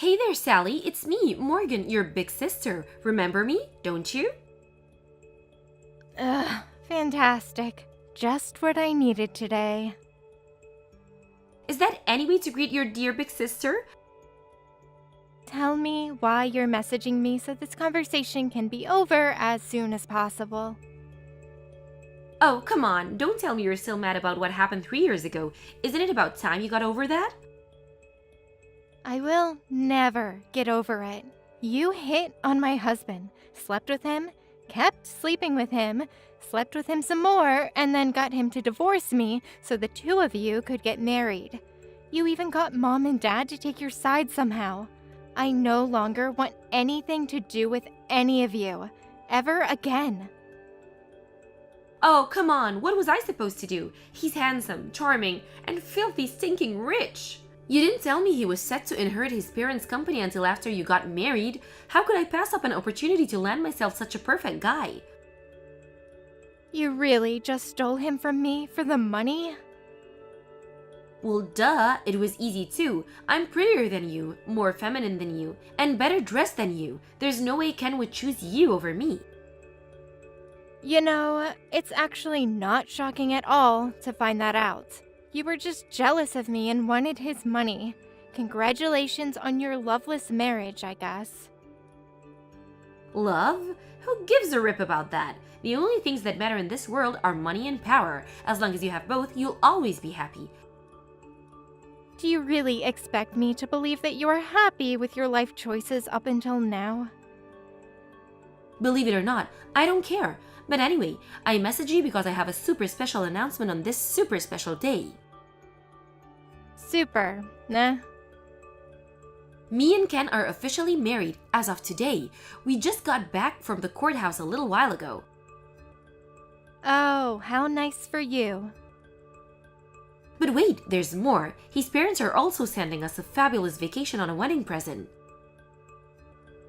Hey there, Sally. It's me, Morgan, your big sister. Remember me, don't you? Ugh, fantastic. Just what I needed today. Is that any way to greet your dear big sister? Tell me why you're messaging me so this conversation can be over as soon as possible. Oh, come on. Don't tell me you're still mad about what happened 3 years ago. Isn't it about time you got over that? I will never get over it. You hit on my husband, slept with him, kept sleeping with him, slept with him some more, and then got him to divorce me so the two of you could get married. You even got mom and dad to take your side somehow. I no longer want anything to do with any of you, ever again. Oh, come on. What was I supposed to do? He's handsome, charming, and filthy stinking rich. You didn't tell me he was set to inherit his parents' company until after you got married. How could I pass up an opportunity to land myself such a perfect guy? You really just stole him from me for the money? Well, duh, it was easy too. I'm prettier than you, more feminine than you, and better dressed than you. There's no way Ken would choose you over me. You know, it's actually not shocking at all to find that out. You were just jealous of me and wanted his money. Congratulations on your loveless marriage, I guess. Love? Who gives a rip about that? The only things that matter in this world are money and power. As long as you have both, you'll always be happy. Do you really expect me to believe that you are happy with your life choices up until now? Believe it or not, I don't care. But anyway, I message you because I have a super special announcement on this super special day. Super, nah. Me and Ken are officially married as of today. We just got back from the courthouse a little while ago. Oh, how nice for you. But wait, there's more. His parents are also sending us a fabulous vacation on a wedding present.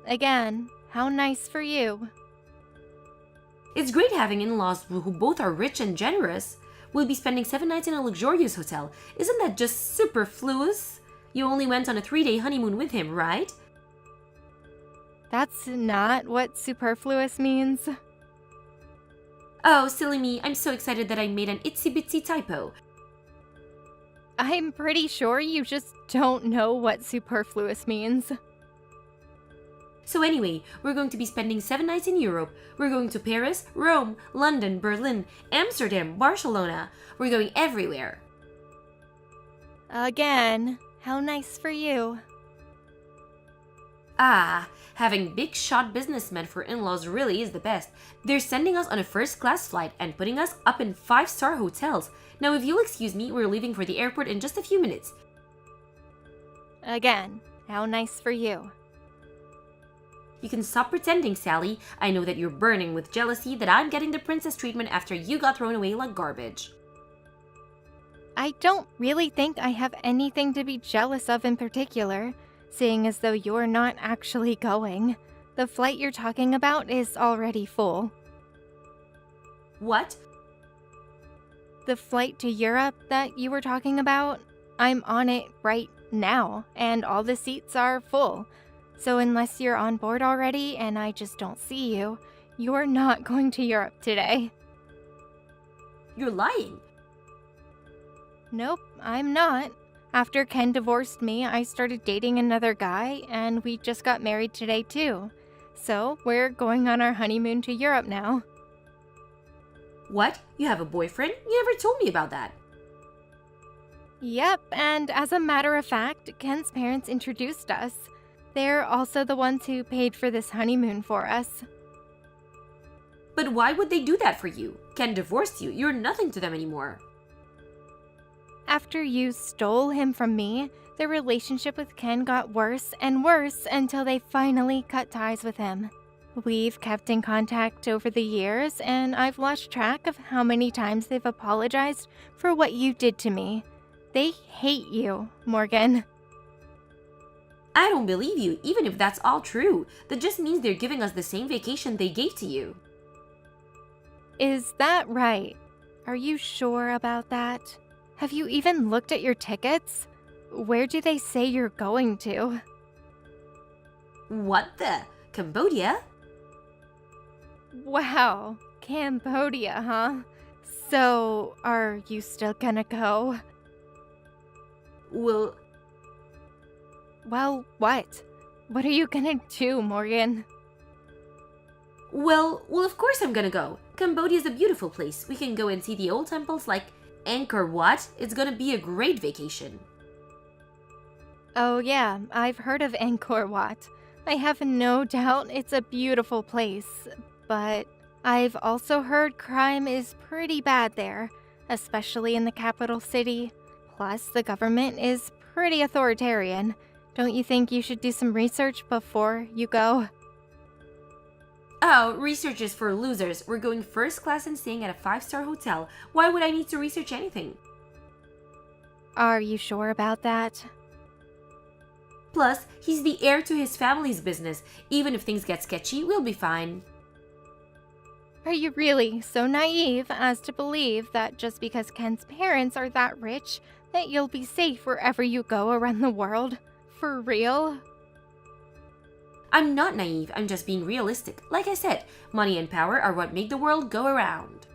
Again, how nice for you. It's great having in-laws who both are rich and generous. We'll be spending 7 nights in a luxurious hotel. Isn't that just superfluous? You only went on a 3-day honeymoon with him, right? That's not what superfluous means. Oh, silly me. I'm so excited that I made an itsy-bitsy typo. I'm pretty sure you just don't know what superfluous means. So anyway, we're going to be spending 7 nights in Europe. We're going to Paris, Rome, London, Berlin, Amsterdam, Barcelona. We're going everywhere. Again, how nice for you. Ah, having big shot businessmen for in-laws really is the best. They're sending us on a first-class flight and putting us up in 5-star hotels. Now if you'll excuse me, we're leaving for the airport in just a few minutes. Again, how nice for you. You can stop pretending, Sally. I know that you're burning with jealousy that I'm getting the princess treatment after you got thrown away like garbage. I don't really think I have anything to be jealous of in particular, seeing as though you're not actually going. The flight you're talking about is already full. What? The flight to Europe that you were talking about? I'm on it right now, and all the seats are full. So unless you're on board already and I just don't see you, you're not going to Europe today. You're lying. Nope, I'm not. After Ken divorced me, I started dating another guy, and we just got married today too. So we're going on our honeymoon to Europe now. What? You have a boyfriend? You never told me about that. Yep, and as a matter of fact, Ken's parents introduced us. They're also the ones who paid for this honeymoon for us. But why would they do that for you? Ken divorced you. You're nothing to them anymore. After you stole him from me, their relationship with Ken got worse and worse until they finally cut ties with him. We've kept in contact over the years, and I've lost track of how many times they've apologized for what you did to me. They hate you, Morgan. I don't believe you, even if that's all true. That just means they're giving us the same vacation they gave to you. Is that right? Are you sure about that? Have you even looked at your tickets? Where do they say you're going to? What the? Cambodia? Wow, Cambodia, huh? So, are you still gonna go? Well, Well, what? What are you gonna do, Morgan? well, of course I'm gonna go. Cambodia's a beautiful place. We can go and see the old temples like Angkor Wat. It's gonna be a great vacation. Oh, yeah, I've heard of Angkor Wat. I have no doubt it's a beautiful place, but I've also heard crime is pretty bad there, especially in the capital city. Plus, the government is pretty authoritarian. Don't you think you should do some research before you go? Oh, research is for losers. We're going first class and staying at a 5-star hotel. Why would I need to research anything? Are you sure about that? Plus, he's the heir to his family's business. Even if things get sketchy, we'll be fine. Are you really so naive as to believe that just because Ken's parents are that rich, that you'll be safe wherever you go around the world? For real? I'm not naive, I'm just being realistic. Like I said, money and power are what make the world go around.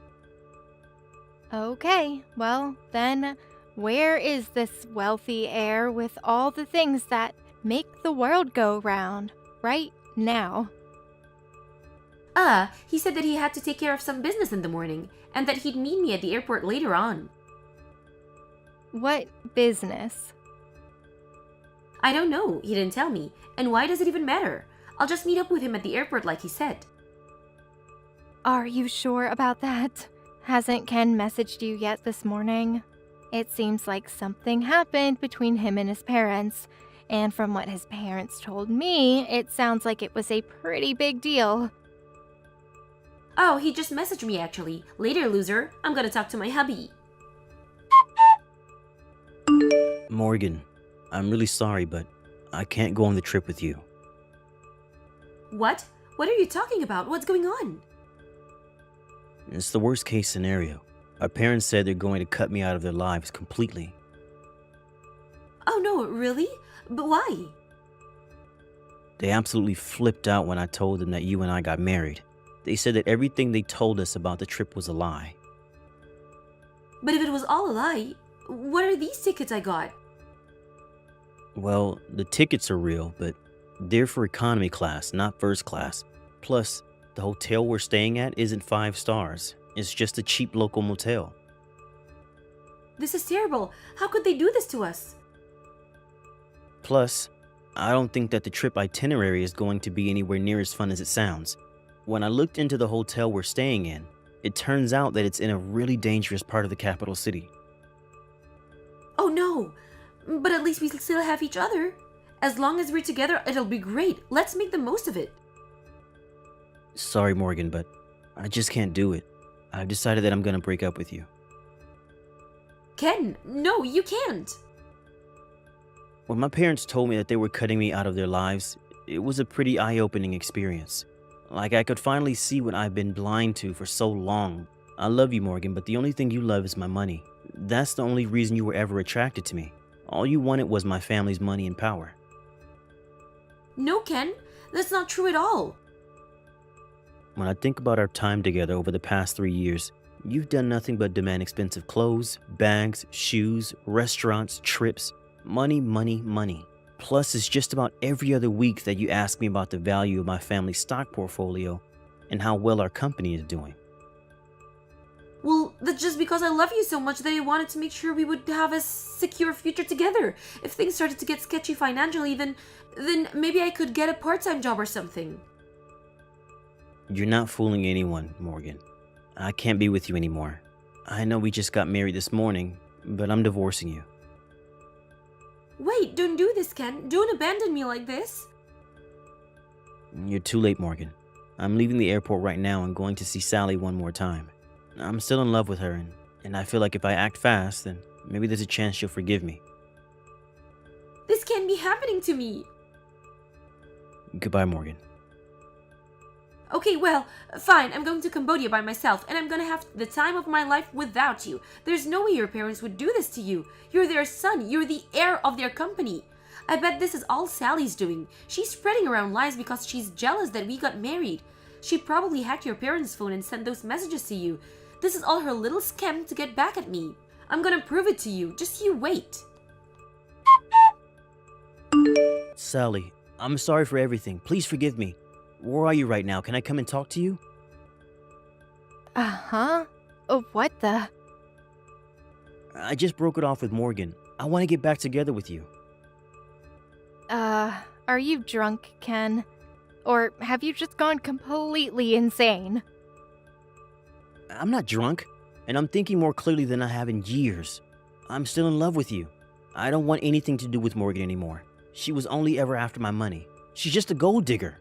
Okay, well, then, where is this wealthy heir with all the things that make the world go round right now? He said that he had to take care of some business in the morning, and that he'd meet me at the airport later on. What business? I don't know, he didn't tell me. And why does it even matter? I'll just meet up with him at the airport like he said. Are you sure about that? Hasn't Ken messaged you yet this morning? It seems like something happened between him and his parents, and from what his parents told me, it sounds like it was a pretty big deal. Oh, he just messaged me actually. Later, loser. I'm gonna talk to my hubby. Morgan, I'm really sorry, but I can't go on the trip with you. What? What are you talking about? What's going on? It's the worst case scenario. Our parents said they're going to cut me out of their lives completely. Oh no, really? But why? They absolutely flipped out when I told them that you and I got married. They said that everything they told us about the trip was a lie. But if it was all a lie, what are these tickets I got? Well, the tickets are real, but they're for economy class, not first class. Plus, the hotel we're staying at isn't 5 stars. It's just a cheap local motel. This is terrible. How could they do this to us? Plus, I don't think that the trip itinerary is going to be anywhere near as fun as it sounds. When I looked into the hotel we're staying in, it turns out that it's in a really dangerous part of the capital city. Oh no! But at least we still have each other. As long as we're together, it'll be great. Let's make the most of it. Sorry, Morgan, but I just can't do it. I've decided that I'm gonna break up with you. Ken, no, you can't. When my parents told me that they were cutting me out of their lives, it was a pretty eye-opening experience. Like I could finally see what I've been blind to for so long. I love you, Morgan, but the only thing you love is my money. That's the only reason you were ever attracted to me. All you wanted was my family's money and power. No, Ken, that's not true at all. When I think about our time together over the past 3 years, you've done nothing but demand expensive clothes, bags, shoes, restaurants, trips, money, money, money. Plus, it's just about every other week that you ask me about the value of my family's stock portfolio and how well our company is doing. Well, that's just because I love you so much that I wanted to make sure we would have a secure future together. If things started to get sketchy financially, then maybe I could get a part-time job or something. You're not fooling anyone, Morgan. I can't be with you anymore. I know we just got married this morning, but I'm divorcing you. Wait, don't do this, Ken. Don't abandon me like this. You're too late, Morgan. I'm leaving the airport right now and going to see Sally one more time. I'm still in love with her, and I feel like if I act fast, then maybe there's a chance she'll forgive me. This can't be happening to me. Goodbye, Morgan. Okay, well, fine. I'm going to Cambodia by myself, and I'm gonna have the time of my life without you. There's no way your parents would do this to you. You're their son. You're the heir of their company. I bet this is all Sally's doing. She's spreading around lies because she's jealous that we got married. She probably hacked your parents' phone and sent those messages to you. This is all her little scam to get back at me. I'm gonna prove it to you. Just you wait. Sally, I'm sorry for everything. Please forgive me. Where are you right now? Can I come and talk to you? Uh-huh. Oh, what the? I just broke it off with Morgan. I want to get back together with you. Are you drunk, Ken? Or have you just gone completely insane? I'm not drunk, and I'm thinking more clearly than I have in years. I'm still in love with you. I don't want anything to do with Morgan anymore. She was only ever after my money. She's just a gold digger.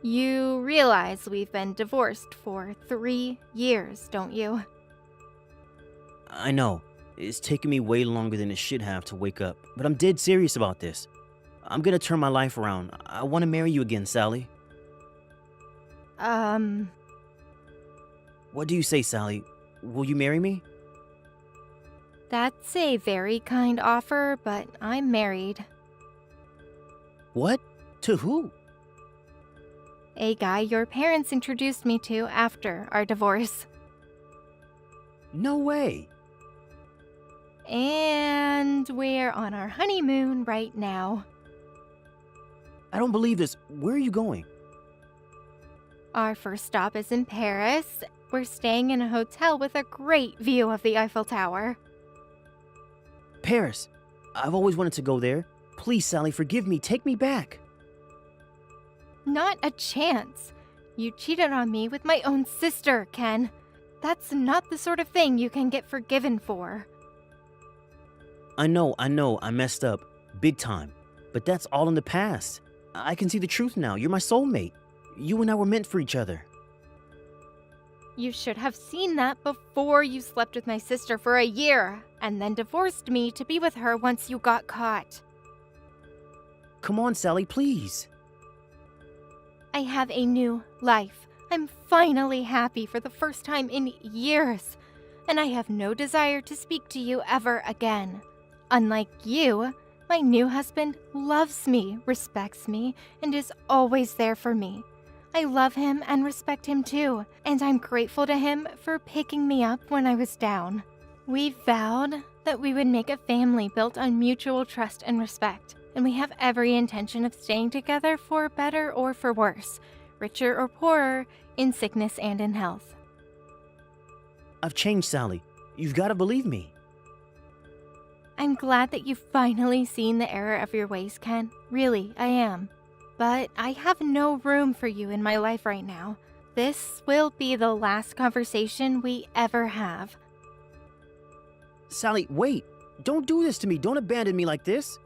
You realize we've been divorced for 3 years, don't you? I know. It's taken me way longer than it should have to wake up, but I'm dead serious about this. I'm gonna turn my life around. I want to marry you again, Sally. What do you say, Sally? Will you marry me? That's a very kind offer, but I'm married. What? To who? A guy your parents introduced me to after our divorce. No way. And we're on our honeymoon right now. I don't believe this. Where are you going? Our first stop is in Paris. We're staying in a hotel with a great view of the Eiffel Tower. Paris. I've always wanted to go there. Please, Sally, forgive me. Take me back. Not a chance. You cheated on me with my own sister, Ken. That's not the sort of thing you can get forgiven for. I know, I messed up. Big time. But that's all in the past. I can see the truth now. You're my soulmate. You and I were meant for each other. You should have seen that before you slept with my sister for a year, and then divorced me to be with her once you got caught. Come on, Sally, please. I have a new life. I'm finally happy for the first time in years, and I have no desire to speak to you ever again. Unlike you, my new husband loves me, respects me, and is always there for me. I love him and respect him too, and I'm grateful to him for picking me up when I was down. We vowed that we would make a family built on mutual trust and respect, and we have every intention of staying together for better or for worse, richer or poorer, in sickness and in health. I've changed, Sally. You've got to believe me. I'm glad that you've finally seen the error of your ways, Ken. Really, I am. But I have no room for you in my life right now. This will be the last conversation we ever have. Sally, wait. Don't do this to me. Don't abandon me like this.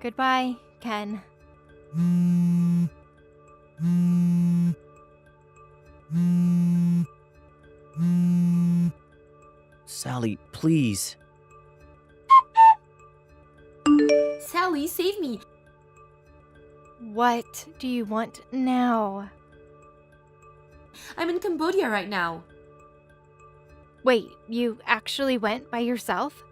Goodbye, Ken. Sally, please. Sally, save me. What do you want now? I'm in Cambodia right now. Wait, you actually went by yourself?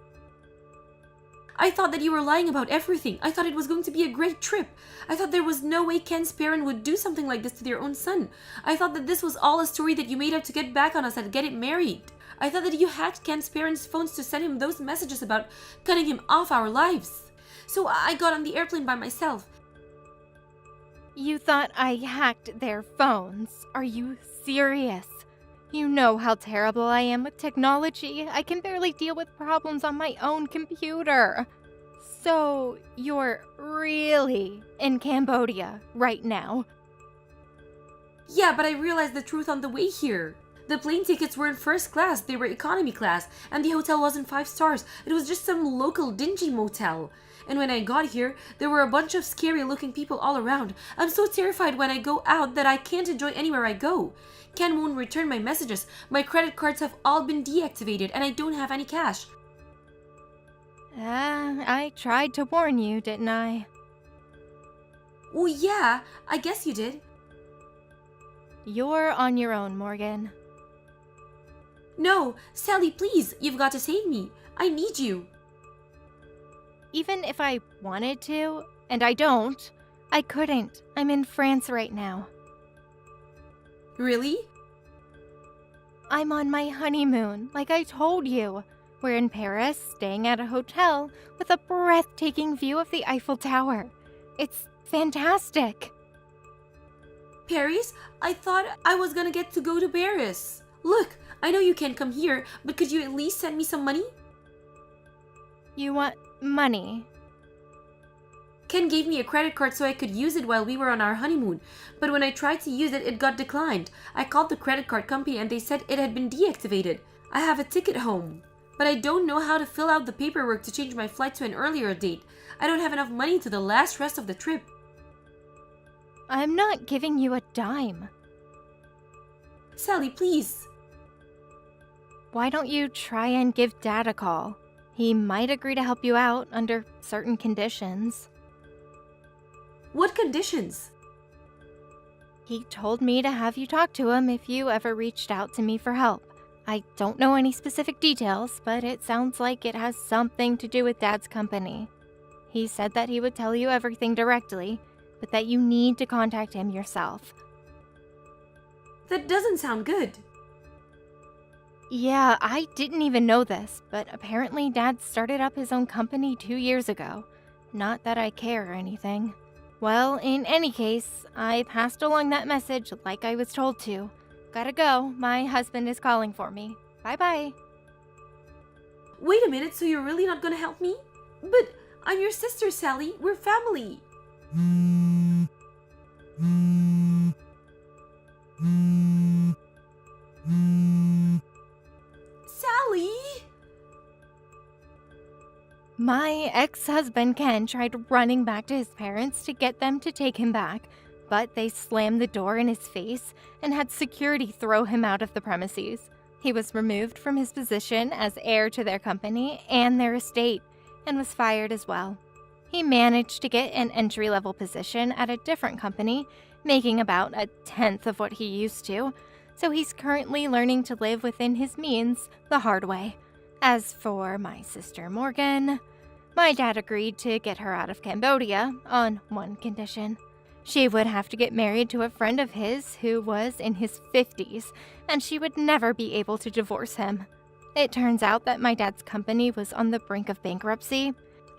I thought that you were lying about everything. I thought it was going to be a great trip. I thought there was no way Ken's parent would do something like this to their own son. I thought that this was all a story that you made up to get back on us and get it married. I thought that you hacked Ken's parents' phones to send him those messages about cutting him off our lives. So I got on the airplane by myself. You thought I hacked their phones? Are you serious? You know how terrible I am with technology. I can barely deal with problems on my own computer. So, you're really in Cambodia right now? Yeah, but I realized the truth on the way here. The plane tickets weren't first class, they were economy class, and the hotel wasn't 5 stars. It was just some local dingy motel. And when I got here, there were a bunch of scary looking people all around. I'm so terrified when I go out that I can't enjoy anywhere I go. Ken won't return my messages. My credit cards have all been deactivated and I don't have any cash. I tried to warn you, didn't I? Oh yeah, I guess you did. You're on your own, Morgan. No, Sally, please, you've got to save me. I need you. even if I wanted to, and I don't, I couldn't. I'm in France right now. Really? I'm on my honeymoon, like I told you. We're in Paris, staying at a hotel with a breathtaking view of the Eiffel Tower. It's fantastic. Paris? I thought I was gonna get to go to Paris. Look, I know you can't come here, but could you at least send me some money? You want money? Ken gave me a credit card so I could use it while we were on our honeymoon, but when I tried to use it, it got declined. I called the credit card company and they said it had been deactivated. I have a ticket home, but I don't know how to fill out the paperwork to change my flight to an earlier date. I don't have enough money to the last rest of the trip. I'm not giving you a dime. Sally, please. Why don't you try and give Dad a call? He might agree to help you out under certain conditions. What conditions? He told me to have you talk to him if you ever reached out to me for help. I don't know any specific details, but it sounds like it has something to do with Dad's company. He said that he would tell you everything directly, but that you need to contact him yourself. That doesn't sound good. Yeah, I didn't even know this, but apparently Dad started up his own company 2 years ago. Not that I care or anything. Well, in any case, I passed along that message like I was told to. Gotta go, my husband is calling for me. Bye-bye. Wait a minute, so you're really not gonna help me? But I'm your sister, Sally. We're family. Sally! My ex-husband Ken tried running back to his parents to get them to take him back, but they slammed the door in his face and had security throw him out of the premises. He was removed from his position as heir to their company and their estate, and was fired as well. He managed to get an entry-level position at a different company, making about 1/10 of what he used to, so he's currently learning to live within his means the hard way. As for my sister Morgan, my dad agreed to get her out of Cambodia on one condition. She would have to get married to a friend of his who was in his 50s, and she would never be able to divorce him. It turns out that my dad's company was on the brink of bankruptcy,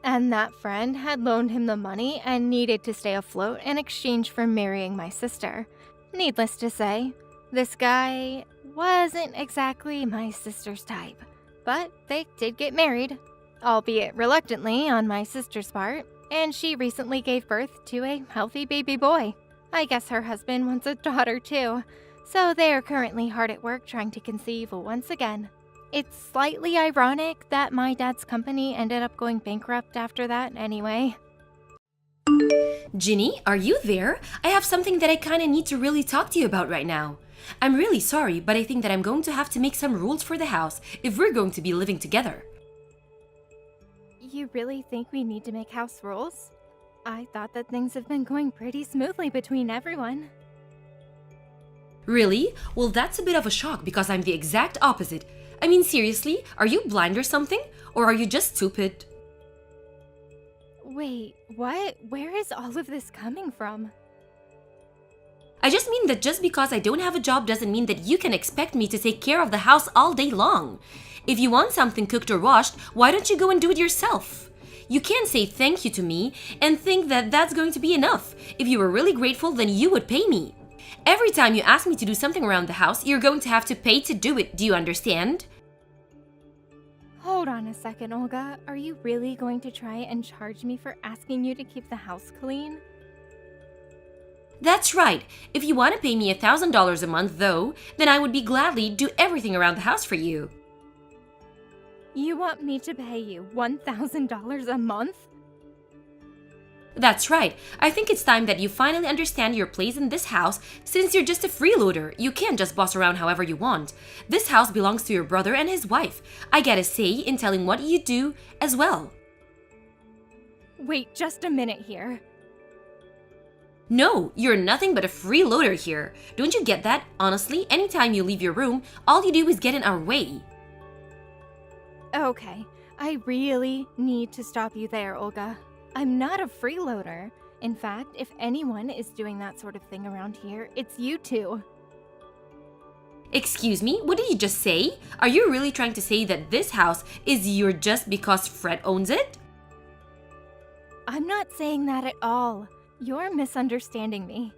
and that friend had loaned him the money and needed to stay afloat in exchange for marrying my sister. Needless to say, this guy wasn't exactly my sister's type, but they did get married, albeit reluctantly on my sister's part, and she recently gave birth to a healthy baby boy. I guess her husband wants a daughter too, so they are currently hard at work trying to conceive once again. It's slightly ironic that my dad's company ended up going bankrupt after that anyway. Ginny, are you there? I have something that I kinda need to really talk to you about right now. I'm really sorry, but I think that I'm going to have to make some rules for the house if we're going to be living together. You really think we need to make house rules? I thought that things have been going pretty smoothly between everyone. Really? Well, that's a bit of a shock because I'm the exact opposite. I mean, seriously, are you blind or something? Or are you just stupid? Wait, what? Where is all of this coming from? I just mean that just because I don't have a job doesn't mean that you can expect me to take care of the house all day long. If you want something cooked or washed, why don't you go and do it yourself? You can't say thank you to me and think that that's going to be enough. If you were really grateful, then you would pay me. Every time you ask me to do something around the house, you're going to have to pay to do it. Do you understand? Hold on a second, Olga. Are you really going to try and charge me for asking you to keep the house clean? That's right. If you want to pay me $1,000 a month, though, then I would be gladly do everything around the house for you. You want me to pay you $1,000 a month? That's right. I think it's time that you finally understand your place in this house since you're just a freeloader. You can't just boss around however you want. This house belongs to your brother and his wife. I get a say in telling what you do as well. Wait just a minute here. No, you're nothing but a freeloader here. Don't you get that? Honestly, anytime you leave your room, all you do is get in our way. Okay, I really need to stop you there, Olga. I'm not a freeloader. In fact, if anyone is doing that sort of thing around here, it's you two. Excuse me, what did you just say? Are you really trying to say that this house is yours just because Fred owns it? I'm not saying that at all. You're misunderstanding me.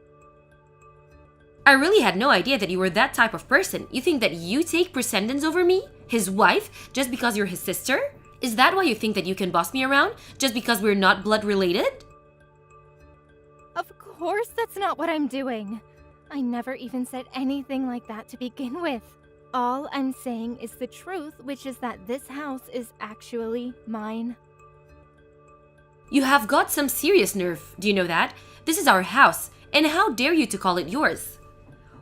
I really had no idea that you were that type of person. You think that you take precedence over me, his wife, just because you're his sister? Is that why you think that you can boss me around, just because we're not blood related? Of course that's not what I'm doing. I never even said anything like that to begin with. All I'm saying is the truth, which is that this house is actually mine. You have got some serious nerve, do you know that? This is our house, and how dare you to call it yours?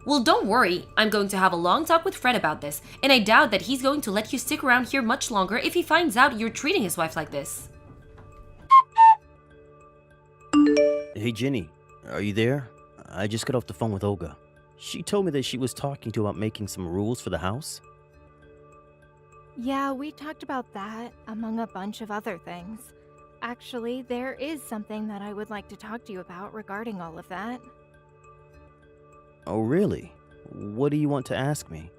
Well, don't worry, I'm going to have a long talk with Fred about this, and I doubt that he's going to let you stick around here much longer if he finds out you're treating his wife like this. Hey, Jenny, are you there? I just got off the phone with Olga. She told me that she was talking to you about making some rules for the house. Yeah, we talked about that, among a bunch of other things. Actually, there is something that I would like to talk to you about regarding all of that. Oh, really? What do you want to ask me?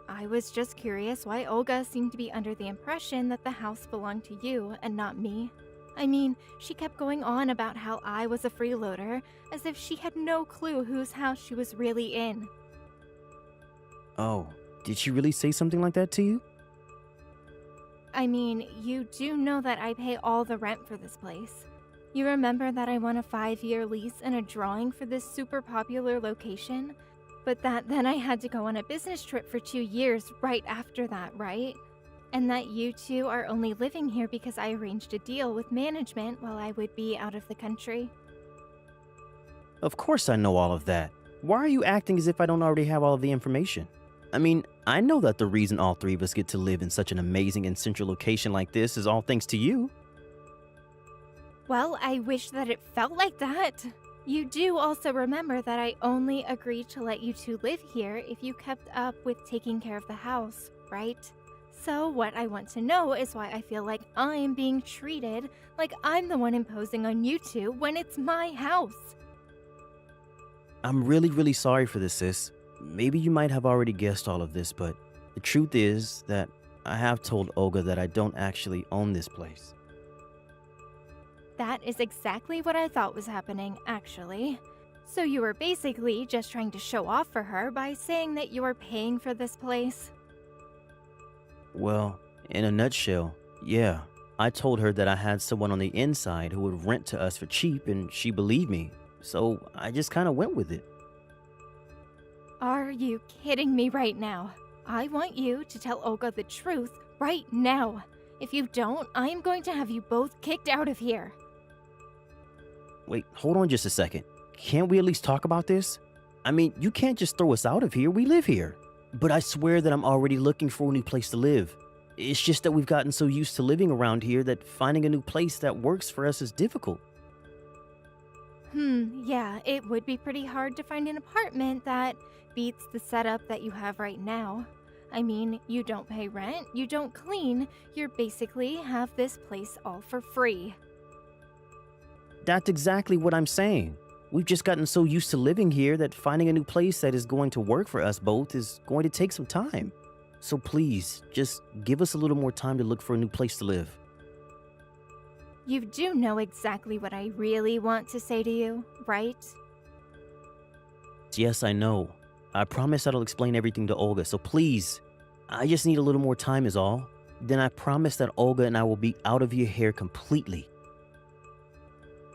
I was just curious why Olga seemed to be under the impression that the house belonged to you and not me. I mean, she kept going on about how I was a freeloader, as if she had no clue whose house she was really in. Oh, did she really say something like that to you? I mean, you do know that I pay all the rent for this place. You remember that I won a 5-year lease and a drawing for this super popular location? But that then I had to go on a business trip for 2 years right after that, right? And that you two are only living here because I arranged a deal with management while I would be out of the country. Of course I know all of that. Why are you acting as if I don't already have all of the information? I mean, I know that the reason all three of us get to live in such an amazing and central location like this is all thanks to you. Well, I wish that it felt like that. You do also remember that I only agreed to let you two live here if you kept up with taking care of the house, right? So what I want to know is why I feel like I'm being treated like I'm the one imposing on you two when it's my house. I'm really sorry for this, sis. Maybe you might have already guessed all of this, but the truth is that I have told Olga that I don't actually own this place. That is exactly what I thought was happening, actually. So you were basically just trying to show off for her by saying that you were paying for this place? Well, in a nutshell, yeah. I told her that I had someone on the inside who would rent to us for cheap, and she believed me. So I just kind of went with it. Are you kidding me right now? I want you to tell Olga the truth right now. If you don't, I am going to have you both kicked out of here. Wait, hold on just a second. Can't we at least talk about this? I mean, you can't just throw us out of here. We live here. But I swear that I'm already looking for a new place to live. It's just that we've gotten so used to living around here that finding a new place that works for us is difficult. Yeah, it would be pretty hard to find an apartment that beats the setup that you have right now. I mean, you don't pay rent, you don't clean, you basically have this place all for free. That's exactly what I'm saying. We've just gotten so used to living here that finding a new place that is going to work for us both is going to take some time. So please, just give us a little more time to look for a new place to live. You do know exactly what I really want to say to you, right? Yes, I know. I promise that I'll explain everything to Olga, so please, I just need a little more time is all. Then I promise that Olga and I will be out of your hair completely.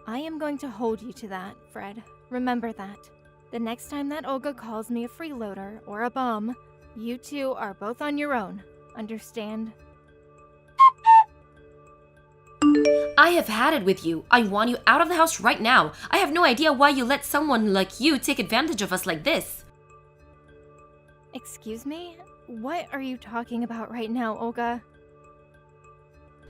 I am going to hold you to that, Fred. Remember that. The next time that Olga calls me a freeloader or a bum, you two are both on your own. Understand? I have had it with you. I want you out of the house right now. I have no idea why you let someone like you take advantage of us like this. Excuse me? What are you talking about right now, Olga?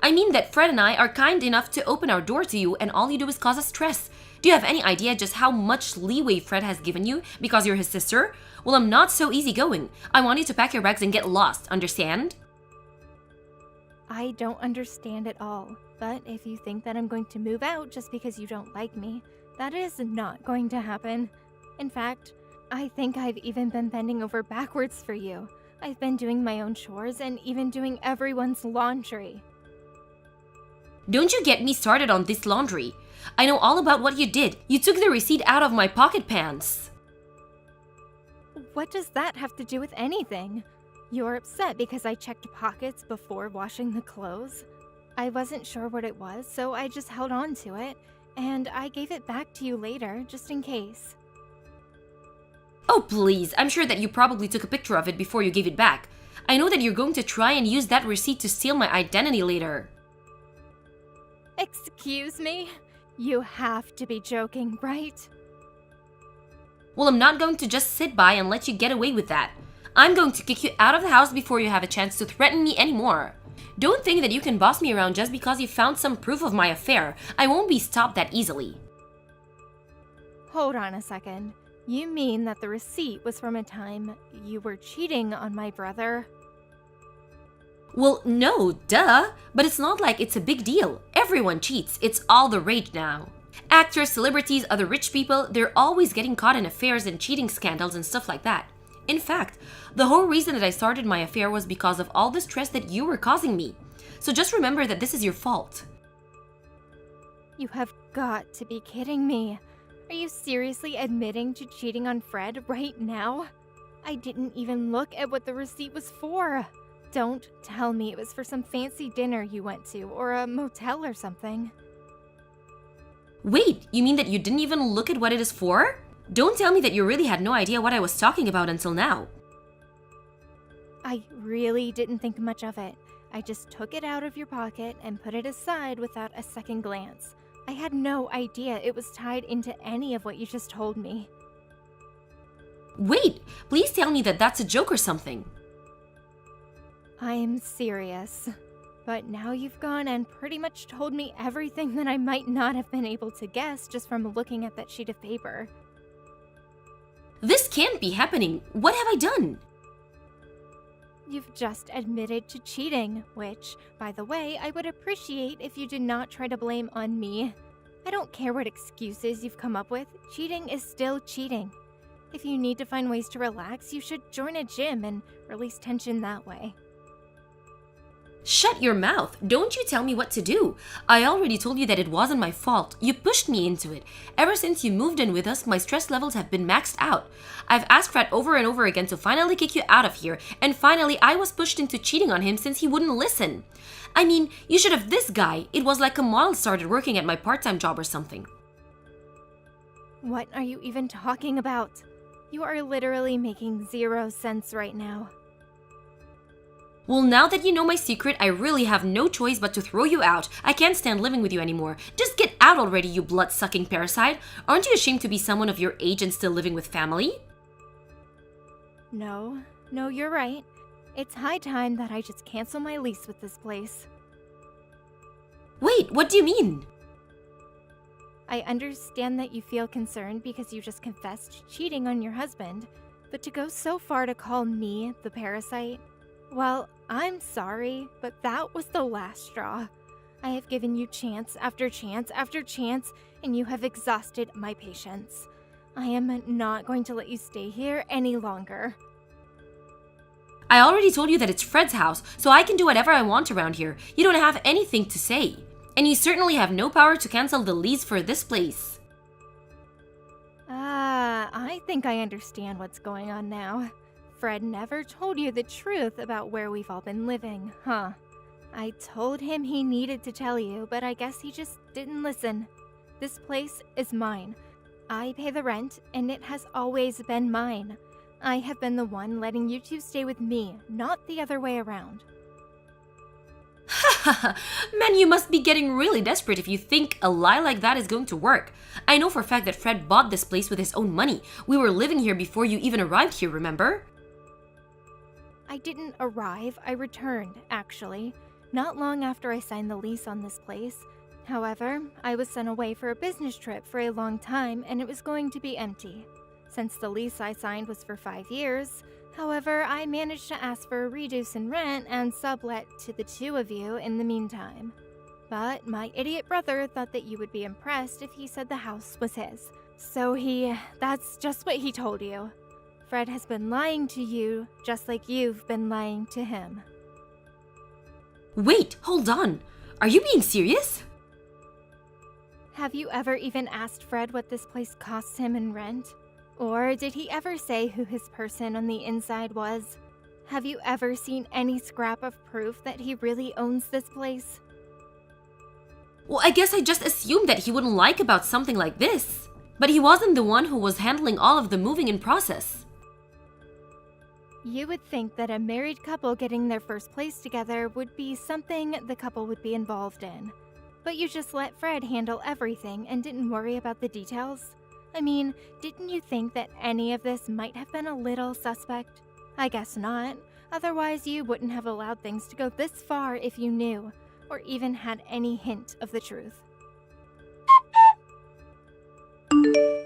I mean that Fred and I are kind enough to open our door to you and all you do is cause us stress. Do you have any idea just how much leeway Fred has given you because you're his sister? Well, I'm not so easygoing. I want you to pack your bags and get lost, understand? I don't understand it all, but if you think that I'm going to move out just because you don't like me, that is not going to happen. In fact, I think I've even been bending over backwards for you. I've been doing my own chores and even doing everyone's laundry. Don't you get me started on this laundry. I know all about what you did. You took the receipt out of my pocket pants. What does that have to do with anything? You're upset because I checked pockets before washing the clothes. I wasn't sure what it was, so I just held on to it, and I gave it back to you later, just in case. Oh please, I'm sure that you probably took a picture of it before you gave it back. I know that you're going to try and use that receipt to steal my identity later. Excuse me? You have to be joking, right? Well, I'm not going to just sit by and let you get away with that. I'm going to kick you out of the house before you have a chance to threaten me anymore. Don't think that you can boss me around just because you found some proof of my affair. I won't be stopped that easily. Hold on a second. You mean that the receipt was from a time you were cheating on my brother? Well, no, duh. But it's not like it's a big deal. Everyone cheats. It's all the rage now. Actors, celebrities, other rich people, they're always getting caught in affairs and cheating scandals and stuff like that. In fact, the whole reason that I started my affair was because of all the stress that you were causing me. So just remember that this is your fault. You have got to be kidding me. Are you seriously admitting to cheating on Fred right now? I didn't even look at what the receipt was for. Don't tell me it was for some fancy dinner you went to or a motel or something. Wait, you mean that you didn't even look at what it is for? Don't tell me that you really had no idea what I was talking about until now. I really didn't think much of it. I just took it out of your pocket and put it aside without a second glance. I had no idea it was tied into any of what you just told me. Wait, please tell me that that's a joke or something. I'm serious. But now you've gone and pretty much told me everything that I might not have been able to guess just from looking at that sheet of paper. This can't be happening. What have I done? You've just admitted to cheating, which, by the way, I would appreciate if you did not try to blame on me. I don't care what excuses you've come up with, cheating is still cheating. If you need to find ways to relax, you should join a gym and release tension that way. Shut your mouth. Don't you tell me what to do. I already told you that it wasn't my fault. You pushed me into it. Ever since you moved in with us, my stress levels have been maxed out. I've asked Fred over and over again to finally kick you out of here, and finally I was pushed into cheating on him since he wouldn't listen. I mean, you should have this guy. It was like a model started working at my part-time job or something. What are you even talking about? You are literally making zero sense right now. Well, now that you know my secret, I really have no choice but to throw you out. I can't stand living with you anymore. Just get out already, you blood-sucking parasite. Aren't you ashamed to be someone of your age and still living with family? No, you're right. It's high time that I just cancel my lease with this place. Wait, what do you mean? I understand that you feel concerned because you just confessed cheating on your husband, but to go so far to call me the parasite? Well, I'm sorry, but that was the last straw. I have given you chance after chance after chance, and you have exhausted my patience. I am not going to let you stay here any longer. I already told you that it's Fred's house, so I can do whatever I want around here. You don't have anything to say. And you certainly have no power to cancel the lease for this place. I think I understand what's going on now. Fred never told you the truth about where we've all been living, huh? I told him he needed to tell you, but I guess he just didn't listen. This place is mine. I pay the rent, and it has always been mine. I have been the one letting you two stay with me, not the other way around. Man, you must be getting really desperate if you think a lie like that is going to work. I know for a fact that Fred bought this place with his own money. We were living here before you even arrived here, remember? I didn't arrive, I returned, actually. Not long after I signed the lease on this place. However, I was sent away for a business trip for a long time and it was going to be empty. Since the lease I signed was for 5 years, However, I managed to ask for a reduce in rent and sublet to the two of you in the meantime. But my idiot brother thought that you would be impressed if he said the house was his. So that's just what he told you. Fred has been lying to you just like you've been lying to him. Wait, hold on. Are you being serious? Have you ever even asked Fred what this place costs him in rent? Or did he ever say who his person on the inside was? Have you ever seen any scrap of proof that he really owns this place? Well, I guess I just assumed that he wouldn't like about something like this. But he wasn't the one who was handling all of the moving in process. You would think that a married couple getting their first place together would be something the couple would be involved in. But you just let Fred handle everything and didn't worry about the details? I mean, didn't you think that any of this might have been a little suspect? I guess not. Otherwise, you wouldn't have allowed things to go this far if you knew, or even had any hint of the truth.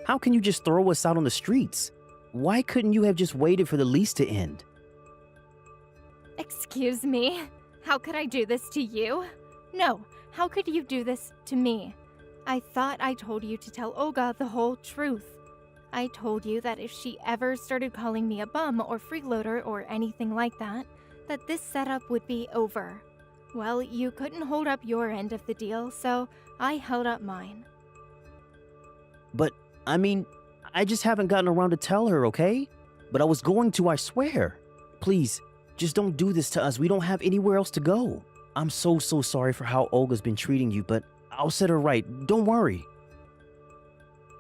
How can you just throw us out on the streets? Why couldn't you have just waited for the lease to end? Excuse me? How could I do this to you? No, how could you do this to me? I thought I told you to tell Olga the whole truth. I told you that if she ever started calling me a bum or freeloader or anything like that this setup would be over. Well, you couldn't hold up your end of the deal, so I held up mine. But, I mean, I just haven't gotten around to tell her, okay? But I was going to, I swear. Please, just don't do this to us. We don't have anywhere else to go. I'm so sorry for how Olga's been treating you, but I'll set her right. Don't worry.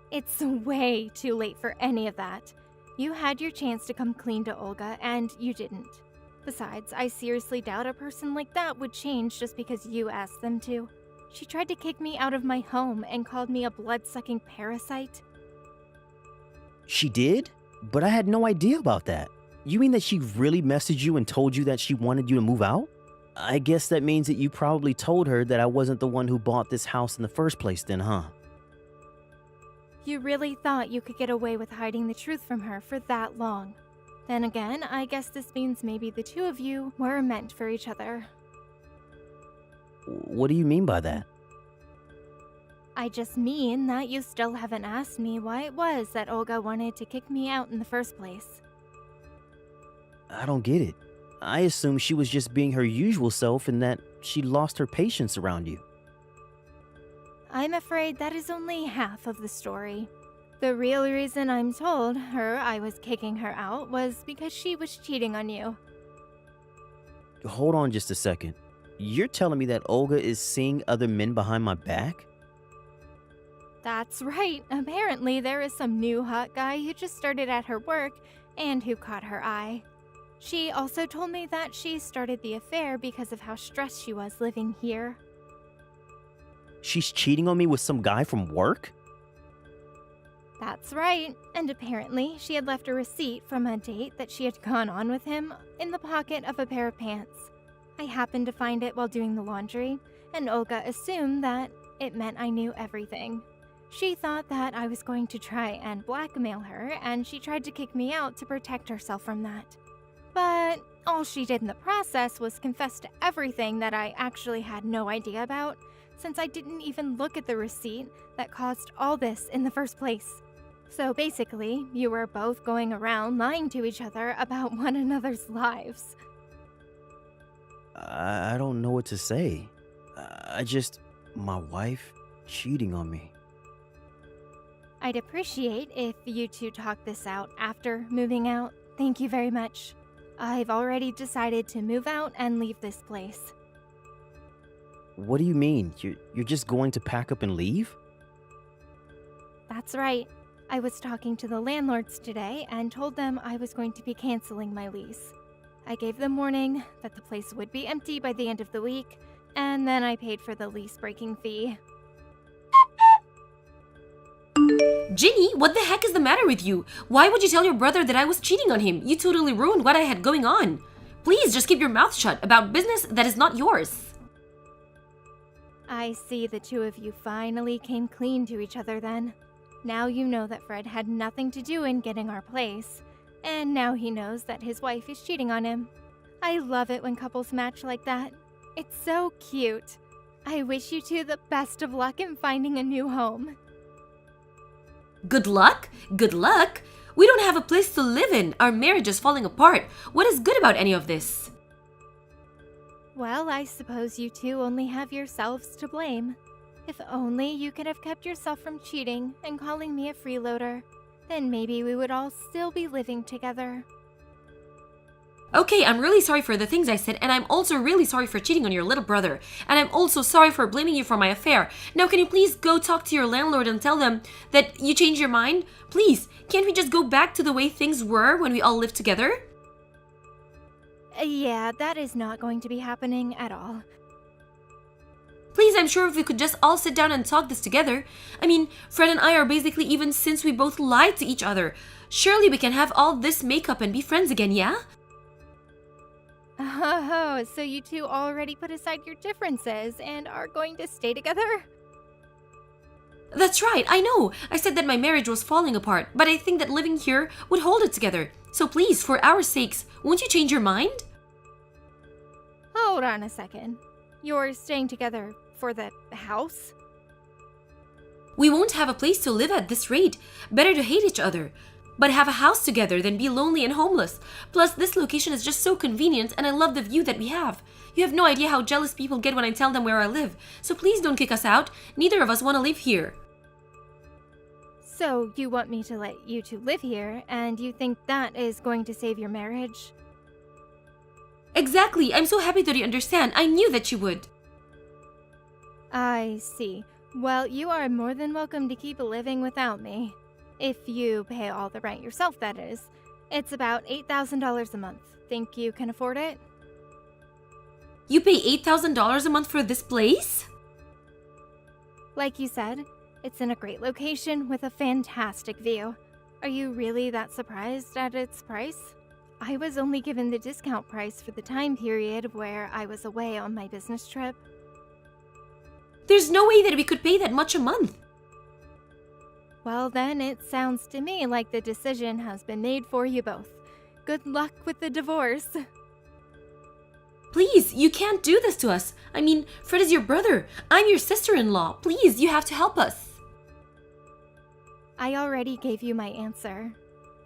It's way too late for any of that. You had your chance to come clean to Olga, and you didn't. Besides, I seriously doubt a person like that would change just because you asked them to. She tried to kick me out of my home and called me a blood-sucking parasite. She did? But I had no idea about that. You mean that she really messaged you and told you that she wanted you to move out? I guess that means that you probably told her that I wasn't the one who bought this house in the first place then, huh? You really thought you could get away with hiding the truth from her for that long. Then again, I guess this means maybe the two of you were meant for each other. What do you mean by that? I just mean that you still haven't asked me why it was that Olga wanted to kick me out in the first place. I don't get it. I assumed she was just being her usual self and that she lost her patience around you. I'm afraid that is only half of the story. The real reason I'm told her I was kicking her out was because she was cheating on you. Hold on just a second. You're telling me that Olga is seeing other men behind my back? That's right. Apparently there is some new hot guy who just started at her work and who caught her eye. She also told me that she started the affair because of how stressed she was living here. She's cheating on me with some guy from work? That's right, and apparently she had left a receipt from a date that she had gone on with him in the pocket of a pair of pants. I happened to find it while doing the laundry, and Olga assumed that it meant I knew everything. She thought that I was going to try and blackmail her, and she tried to kick me out to protect herself from that. But all she did in the process was confess to everything that I actually had no idea about, since I didn't even look at the receipt that caused all this in the first place. So basically, you were both going around lying to each other about one another's lives. I don't know what to say. My wife cheating on me. I'd appreciate if you two talk this out after moving out. Thank you very much. I've already decided to move out and leave this place. What do you mean? You're just going to pack up and leave? That's right. I was talking to the landlords today and told them I was going to be canceling my lease. I gave them warning that the place would be empty by the end of the week, and then I paid for the lease breaking fee. Ginny, what the heck is the matter with you? Why would you tell your brother that I was cheating on him? You totally ruined what I had going on. Please just keep your mouth shut about business that is not yours. I see the two of you finally came clean to each other then. Now you know that Fred had nothing to do in getting our place, and now he knows that his wife is cheating on him. I love it when couples match like that. It's so cute. I wish you two the best of luck in finding a new home. Good luck? Good luck? We don't have a place to live in. Our marriage is falling apart. What is good about any of this? Well, I suppose you two only have yourselves to blame. If only you could have kept yourself from cheating and calling me a freeloader, then maybe we would all still be living together. Okay, I'm really sorry for the things I said, and I'm also really sorry for cheating on your little brother. And I'm also sorry for blaming you for my affair. Now, can you please go talk to your landlord and tell them that you changed your mind? Please, can't we just go back to the way things were when we all lived together? Yeah, that is not going to be happening at all. Please, I'm sure if we could just all sit down and talk this together. I mean, Fred and I are basically even since we both lied to each other. Surely we can have all this makeup and be friends again, yeah? Oh, so you two already put aside your differences and are going to stay together? That's right, I know. I said that my marriage was falling apart, but I think that living here would hold it together. So please, for our sakes, won't you change your mind? Hold on a second. You're staying together for the house? We won't have a place to live at this rate. Better to hate each other. But have a house together than be lonely and homeless. Plus, this location is just so convenient and I love the view that we have. You have no idea how jealous people get when I tell them where I live. So please don't kick us out. Neither of us want to live here. So you want me to let you two live here, and you think that is going to save your marriage? Exactly. I'm so happy that you understand. I knew that you would. I see. Well, you are more than welcome to keep living without me. If you pay all the rent yourself, that is. It's about $8,000 a month. Think you can afford it? You pay $8,000 a month for this place? Like you said, it's in a great location with a fantastic view. Are you really that surprised at its price? I was only given the discount price for the time period where I was away on my business trip. There's no way that we could pay that much a month. Well, then it sounds to me like the decision has been made for you both. Good luck with the divorce. Please, you can't do this to us. I mean, Fred is your brother. I'm your sister-in-law. Please, you have to help us. I already gave you my answer.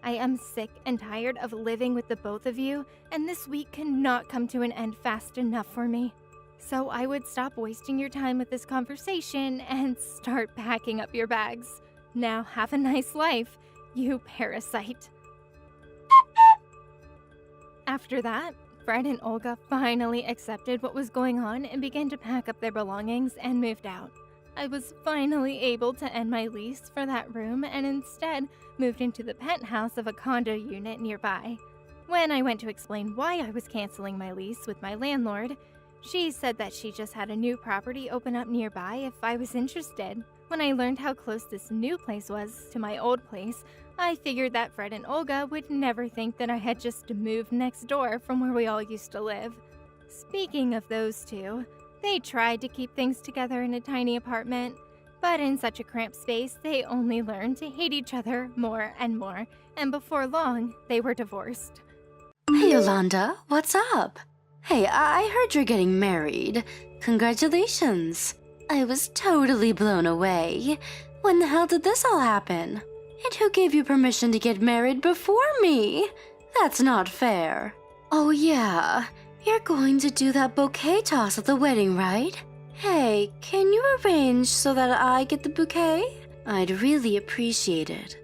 I am sick and tired of living with the both of you, and this week cannot come to an end fast enough for me. So I would stop wasting your time with this conversation and start packing up your bags. Now have a nice life, you parasite. After that, Fred and Olga finally accepted what was going on and began to pack up their belongings and moved out. I was finally able to end my lease for that room and instead moved into the penthouse of a condo unit nearby. When I went to explain why I was canceling my lease with my landlord, she said that she just had a new property open up nearby if I was interested. When I learned how close this new place was to my old place, I figured that Fred and Olga would never think that I had just moved next door from where we all used to live. Speaking of those two, they tried to keep things together in a tiny apartment, but in such a cramped space, they only learned to hate each other more and more, and before long, they were divorced. Hey, Yolanda, what's up? Hey, I heard you're getting married. Congratulations. I was totally blown away. When the hell did this all happen? And who gave you permission to get married before me? That's not fair. Oh yeah, you're going to do that bouquet toss at the wedding, right? Hey, can you arrange so that I get the bouquet? I'd really appreciate it.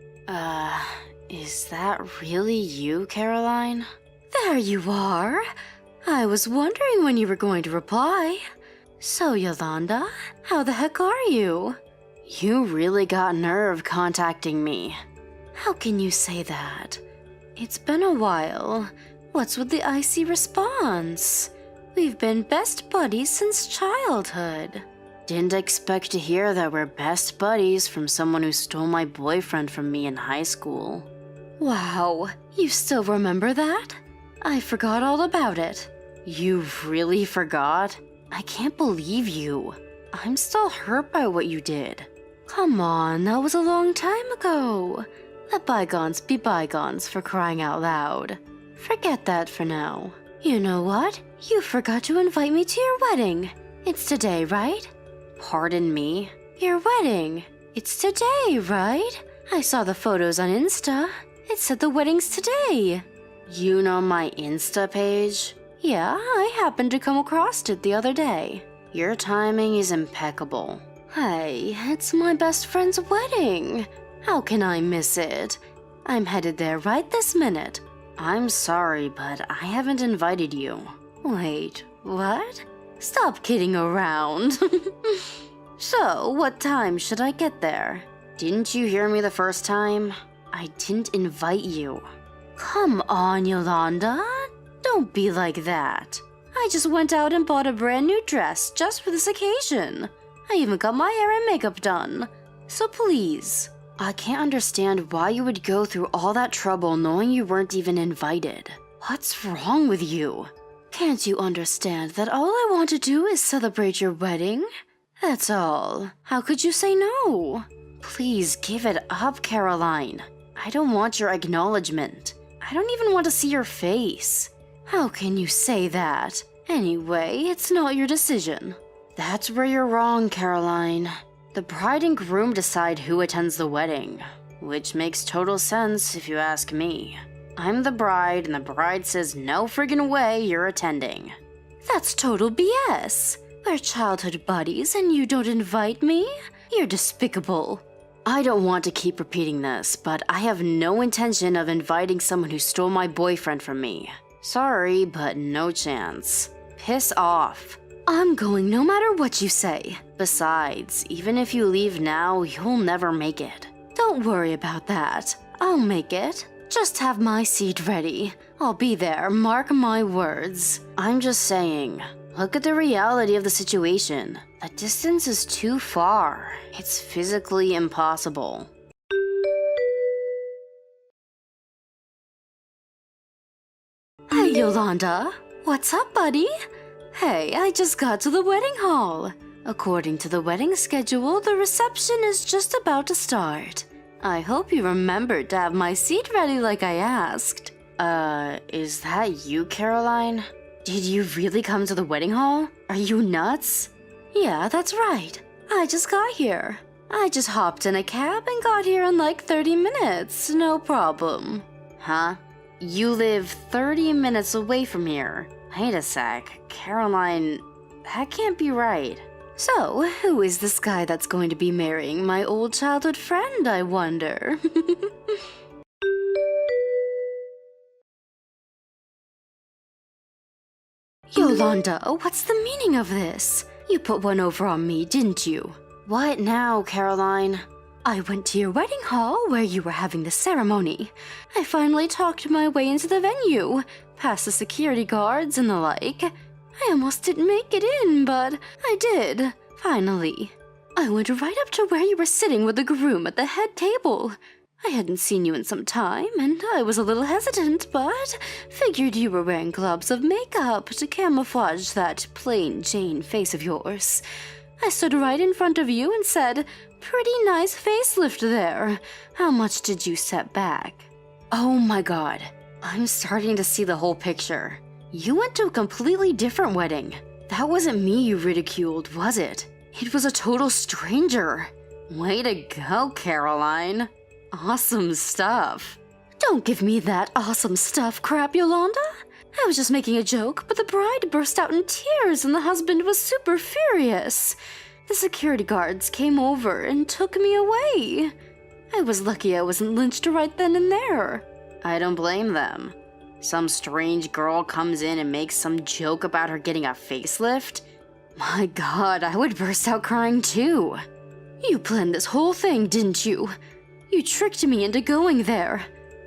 Is that really you, Caroline? There you are. I was wondering when you were going to reply. So, Yolanda, how the heck are you? You really got nerve contacting me. How can you say that? It's been a while. What's with the icy response? We've been best buddies since childhood. Didn't expect to hear that we're best buddies from someone who stole my boyfriend from me in high school. Wow, you still remember that? I forgot all about it. You really forgot? I can't believe you. I'm still hurt by what you did. Come on, that was a long time ago. Let bygones be bygones, for crying out loud. Forget that for now. You know what? You forgot to invite me to your wedding. It's today, right? Pardon me? Your wedding. It's today, right? I saw the photos on Insta. It said the wedding's today. You know my Insta page? Yeah, I happened to come across it the other day. Your timing is impeccable. Hey, it's my best friend's wedding. How can I miss it? I'm headed there right this minute. I'm sorry, but I haven't invited you. Wait, what? Stop kidding around. So, what time should I get there? Didn't you hear me the first time? I didn't invite you. Come on, Yolanda. Don't be like that. I just went out and bought a brand new dress just for this occasion. I even got my hair and makeup done. So please. I can't understand why you would go through all that trouble knowing you weren't even invited. What's wrong with you? Can't you understand that all I want to do is celebrate your wedding? That's all. How could you say no? Please give it up, Caroline. I don't want your acknowledgement. I don't even want to see your face. How can you say that? Anyway, it's not your decision. That's where you're wrong, Caroline. The bride and groom decide who attends the wedding, which makes total sense if you ask me. I'm the bride, and the bride says no friggin' way you're attending. That's total BS. We're childhood buddies and you don't invite me? You're despicable. I don't want to keep repeating this, but I have no intention of inviting someone who stole my boyfriend from me. Sorry, but no chance. Piss off. I'm going no matter what you say. Besides, even if you leave now, you'll never make it. Don't worry about that. I'll make it. Just have my seat ready. I'll be there, mark my words. I'm just saying, look at the reality of the situation. The distance is too far. It's physically impossible. Hey, Yolanda. What's up, buddy? Hey, I just got to the wedding hall. According to the wedding schedule, the reception is just about to start. I hope you remembered to have my seat ready like I asked. Is that you, Caroline? Did you really come to the wedding hall? Are you nuts? Yeah, that's right. I just got here. I just hopped in a cab and got here in like 30 minutes. No problem. Huh? You live 30 minutes away from here. Wait a sec. Caroline, that can't be right. So, who is this guy that's going to be marrying my old childhood friend, I wonder? Yolanda, what's the meaning of this? You put one over on me, didn't you? What now, Caroline? I went to your wedding hall where you were having the ceremony. I finally talked my way into the venue, past the security guards and the like. I almost didn't make it in, but I did, finally. I went right up to where you were sitting with the groom at the head table. I hadn't seen you in some time, and I was a little hesitant, but figured you were wearing globs of makeup to camouflage that plain Jane face of yours. I stood right in front of you and said, "Pretty nice facelift there. How much did you set back?" Oh my god, I'm starting to see the whole picture. You went to a completely different wedding. That wasn't me you ridiculed, was it? It was a total stranger. Way to go, Caroline. Awesome stuff. Don't give me that awesome stuff crap, Yolanda. I was just making a joke, but the bride burst out in tears and the husband was super furious. The security guards came over and took me away. I was lucky I wasn't lynched right then and there. I don't blame them. Some strange girl comes in and makes some joke about her getting a facelift. My god, I would burst out crying too. You planned this whole thing, didn't you? You tricked me into going there.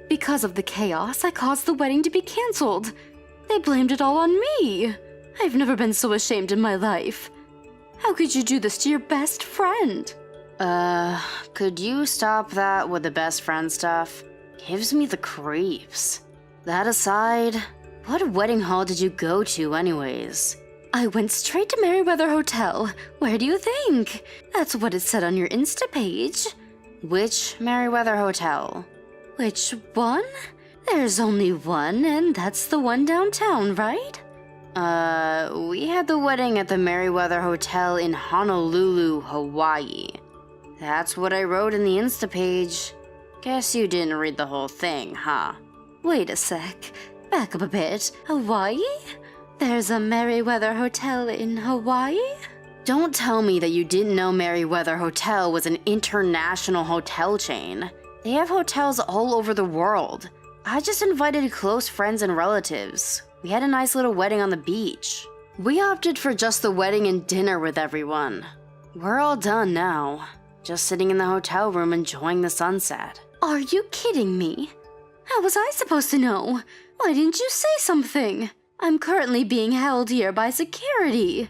Because of the chaos, I caused the wedding to be cancelled. They blamed it all on me. I've never been so ashamed in my life. How could you do this to your best friend? Could you stop that with the best friend stuff? Gives me the creeps. That aside, what wedding hall did you go to anyways? I went straight to Merriweather Hotel. Where do you think? That's what it said on your Insta page. Which Merriweather Hotel? Which one? There's only one, and that's the one downtown, right? We had the wedding at the Merriweather Hotel in Honolulu, Hawaii. That's what I wrote in the Insta page. Guess you didn't read the whole thing, huh? Wait a sec. Back up a bit. Hawaii? There's a Merriweather Hotel in Hawaii? Don't tell me that you didn't know Merriweather Hotel was an international hotel chain. They have hotels all over the world. I just invited close friends and relatives. We had a nice little wedding on the beach. We opted for just the wedding and dinner with everyone. We're all done now. Just sitting in the hotel room enjoying the sunset. Are you kidding me? How was I supposed to know? Why didn't you say something? I'm currently being held here by security.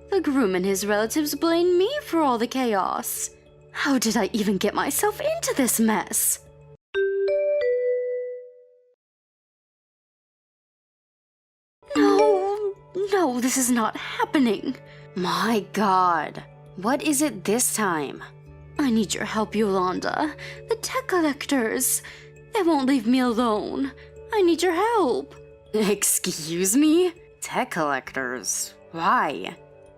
The groom and his relatives blame me for all the chaos. How did I even get myself into this mess? No, this is not happening. My God, what is it this time? I need your help, Yolanda. The tech collectors. They won't leave me alone. I need your help. Excuse me? Tech collectors? Why?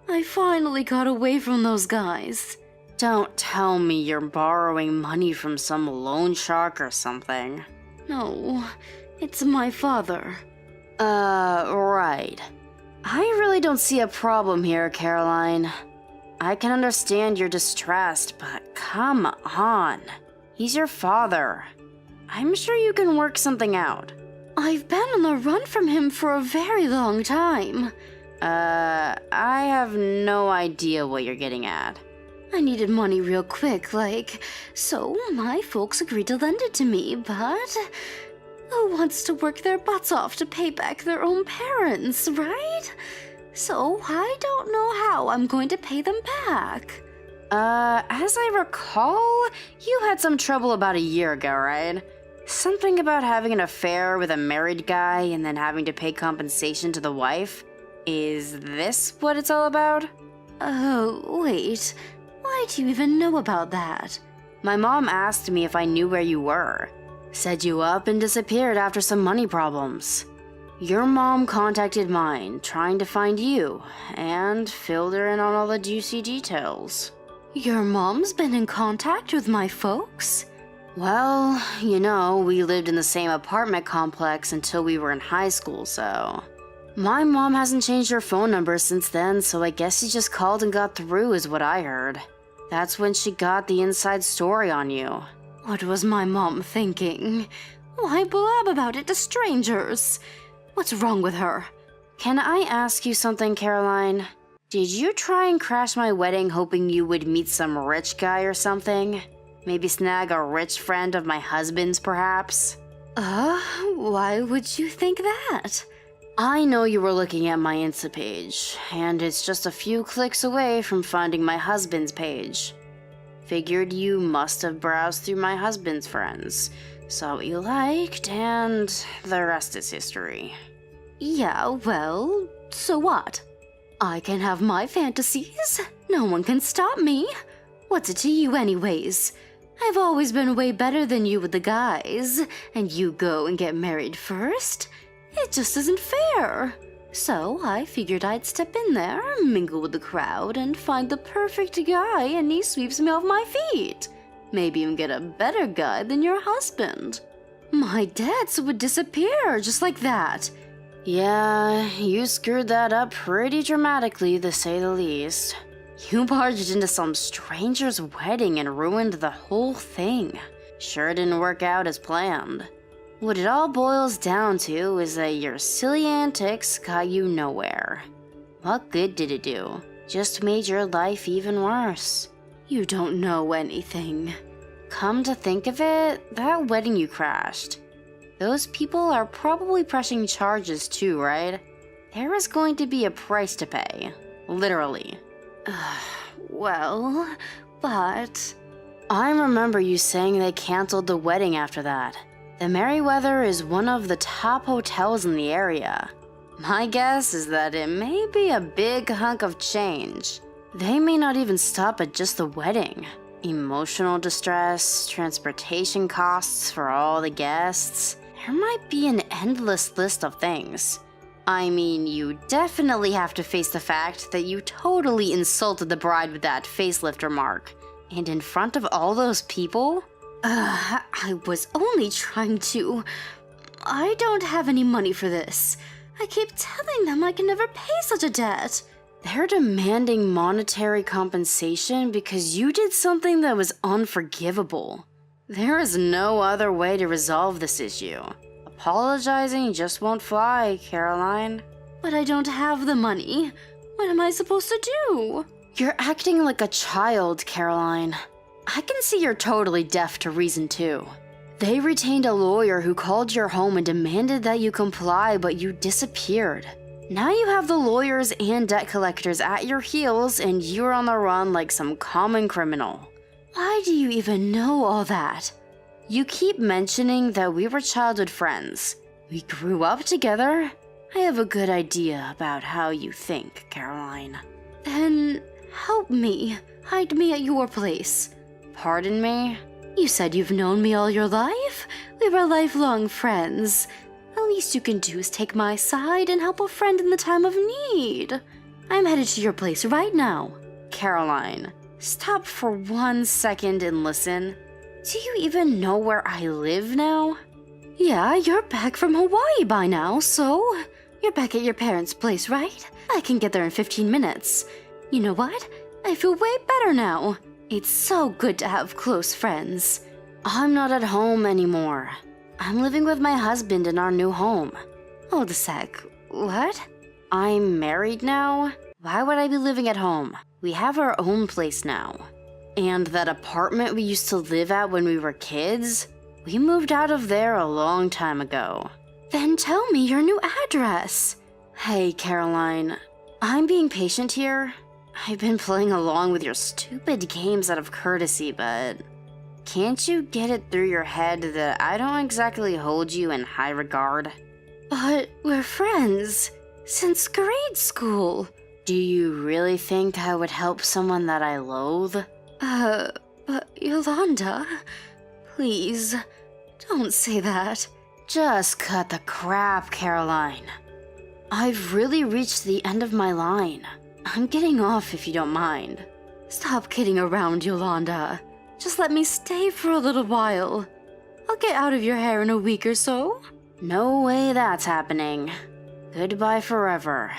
I finally got away from those guys. Don't tell me you're borrowing money from some loan shark or something. No, it's my father. Right. I really don't see a problem here, Caroline. I can understand you're distressed, but come on. He's your father. I'm sure you can work something out. I've been on the run from him for a very long time. I have no idea what you're getting at. I needed money real quick, so my folks agreed to lend it to me, but who wants to work their butts off to pay back their own parents, right? So I don't know how I'm going to pay them back. As I recall, you had some trouble about a year ago, right? Something about having an affair with a married guy and then having to pay compensation to the wife? Is this what it's all about? Oh, wait. Why do you even know about that? My mom asked me if I knew where you were. Said you up and disappeared after some money problems. Your mom contacted mine, trying to find you, and filled her in on all the juicy details. Your mom's been in contact with my folks? Well, we lived in the same apartment complex until we were in high school, so... My mom hasn't changed her phone number since then, so I guess she just called and got through is what I heard. That's when she got the inside story on you. What was my mom thinking? Why blab about it to strangers? What's wrong with her? Can I ask you something, Caroline? Did you try and crash my wedding hoping you would meet some rich guy or something? Maybe snag a rich friend of my husband's, perhaps? Why would you think that? I know you were looking at my Insta page, and it's just a few clicks away from finding my husband's page. Figured you must have browsed through my husband's friends, saw what you liked, and the rest is history. Yeah, well, so what? I can have my fantasies. No one can stop me. What's it to you anyways? I've always been way better than you with the guys, and you go and get married first? It just isn't fair. So I figured I'd step in there, mingle with the crowd, and find the perfect guy, and he sweeps me off my feet. Maybe even get a better guy than your husband. My debts would disappear just like that. Yeah, you screwed that up pretty dramatically, to say the least. You barged into some stranger's wedding and ruined the whole thing. Sure didn't work out as planned. What it all boils down to is that your silly antics got you nowhere. What good did it do? Just made your life even worse. You don't know anything. Come to think of it, that wedding you crashed. Those people are probably pressing charges too, right? There is going to be a price to pay. Literally. Well, but... I remember you saying they canceled the wedding after that. The Merriweather is one of the top hotels in the area. My guess is that it may be a big hunk of change. They may not even stop at just the wedding. emotional distress, transportation costs for all the guests. There might be an endless list of things. I mean, you definitely have to face the fact that you totally insulted the bride with that facelift remark. And in front of all those people? I was only trying to... I don't have any money for this. I keep telling them I can never pay such a debt. They're demanding monetary compensation because you did something that was unforgivable. There is no other way to resolve this issue. Apologizing just won't fly, Caroline. But I don't have the money. What am I supposed to do? You're acting like a child, Caroline. I can see you're totally deaf to reason too. They retained a lawyer who called your home and demanded that you comply, but you disappeared. Now you have the lawyers and debt collectors at your heels and you're on the run like some common criminal. Why do you even know all that? You keep mentioning that we were childhood friends. We grew up together. I have a good idea about how you think, Caroline. Then help me. Hide me at your place. Pardon me? You said you've known me all your life? We were lifelong friends. The least you can do is take my side and help a friend in the time of need. I'm headed to your place right now. Caroline, stop for 1 second and listen. Do you even know where I live now? Yeah, you're back from Hawaii by now, so... You're back at your parents' place, right? I can get there in 15 minutes. You know what? I feel way better now. It's so good to have close friends. I'm not at home anymore. I'm living with my husband in our new home. Hold a sec. What? I'm married now? Why would I be living at home? We have our own place now. And that apartment we used to live at when we were kids? We moved out of there a long time ago. Then tell me your new address. Hey, Caroline. I'm being patient here. I've been playing along with your stupid games out of courtesy, but... Can't you get it through your head that I don't exactly hold you in high regard? But we're friends. Since grade school. Do you really think I would help someone that I loathe? But Yolanda... Please, don't say that. Just cut the crap, Caroline. I've really reached the end of my line. I'm getting off if you don't mind. Stop kidding around, Yolanda. Just let me stay for a little while. I'll get out of your hair in a week or so. No way that's happening. Goodbye forever,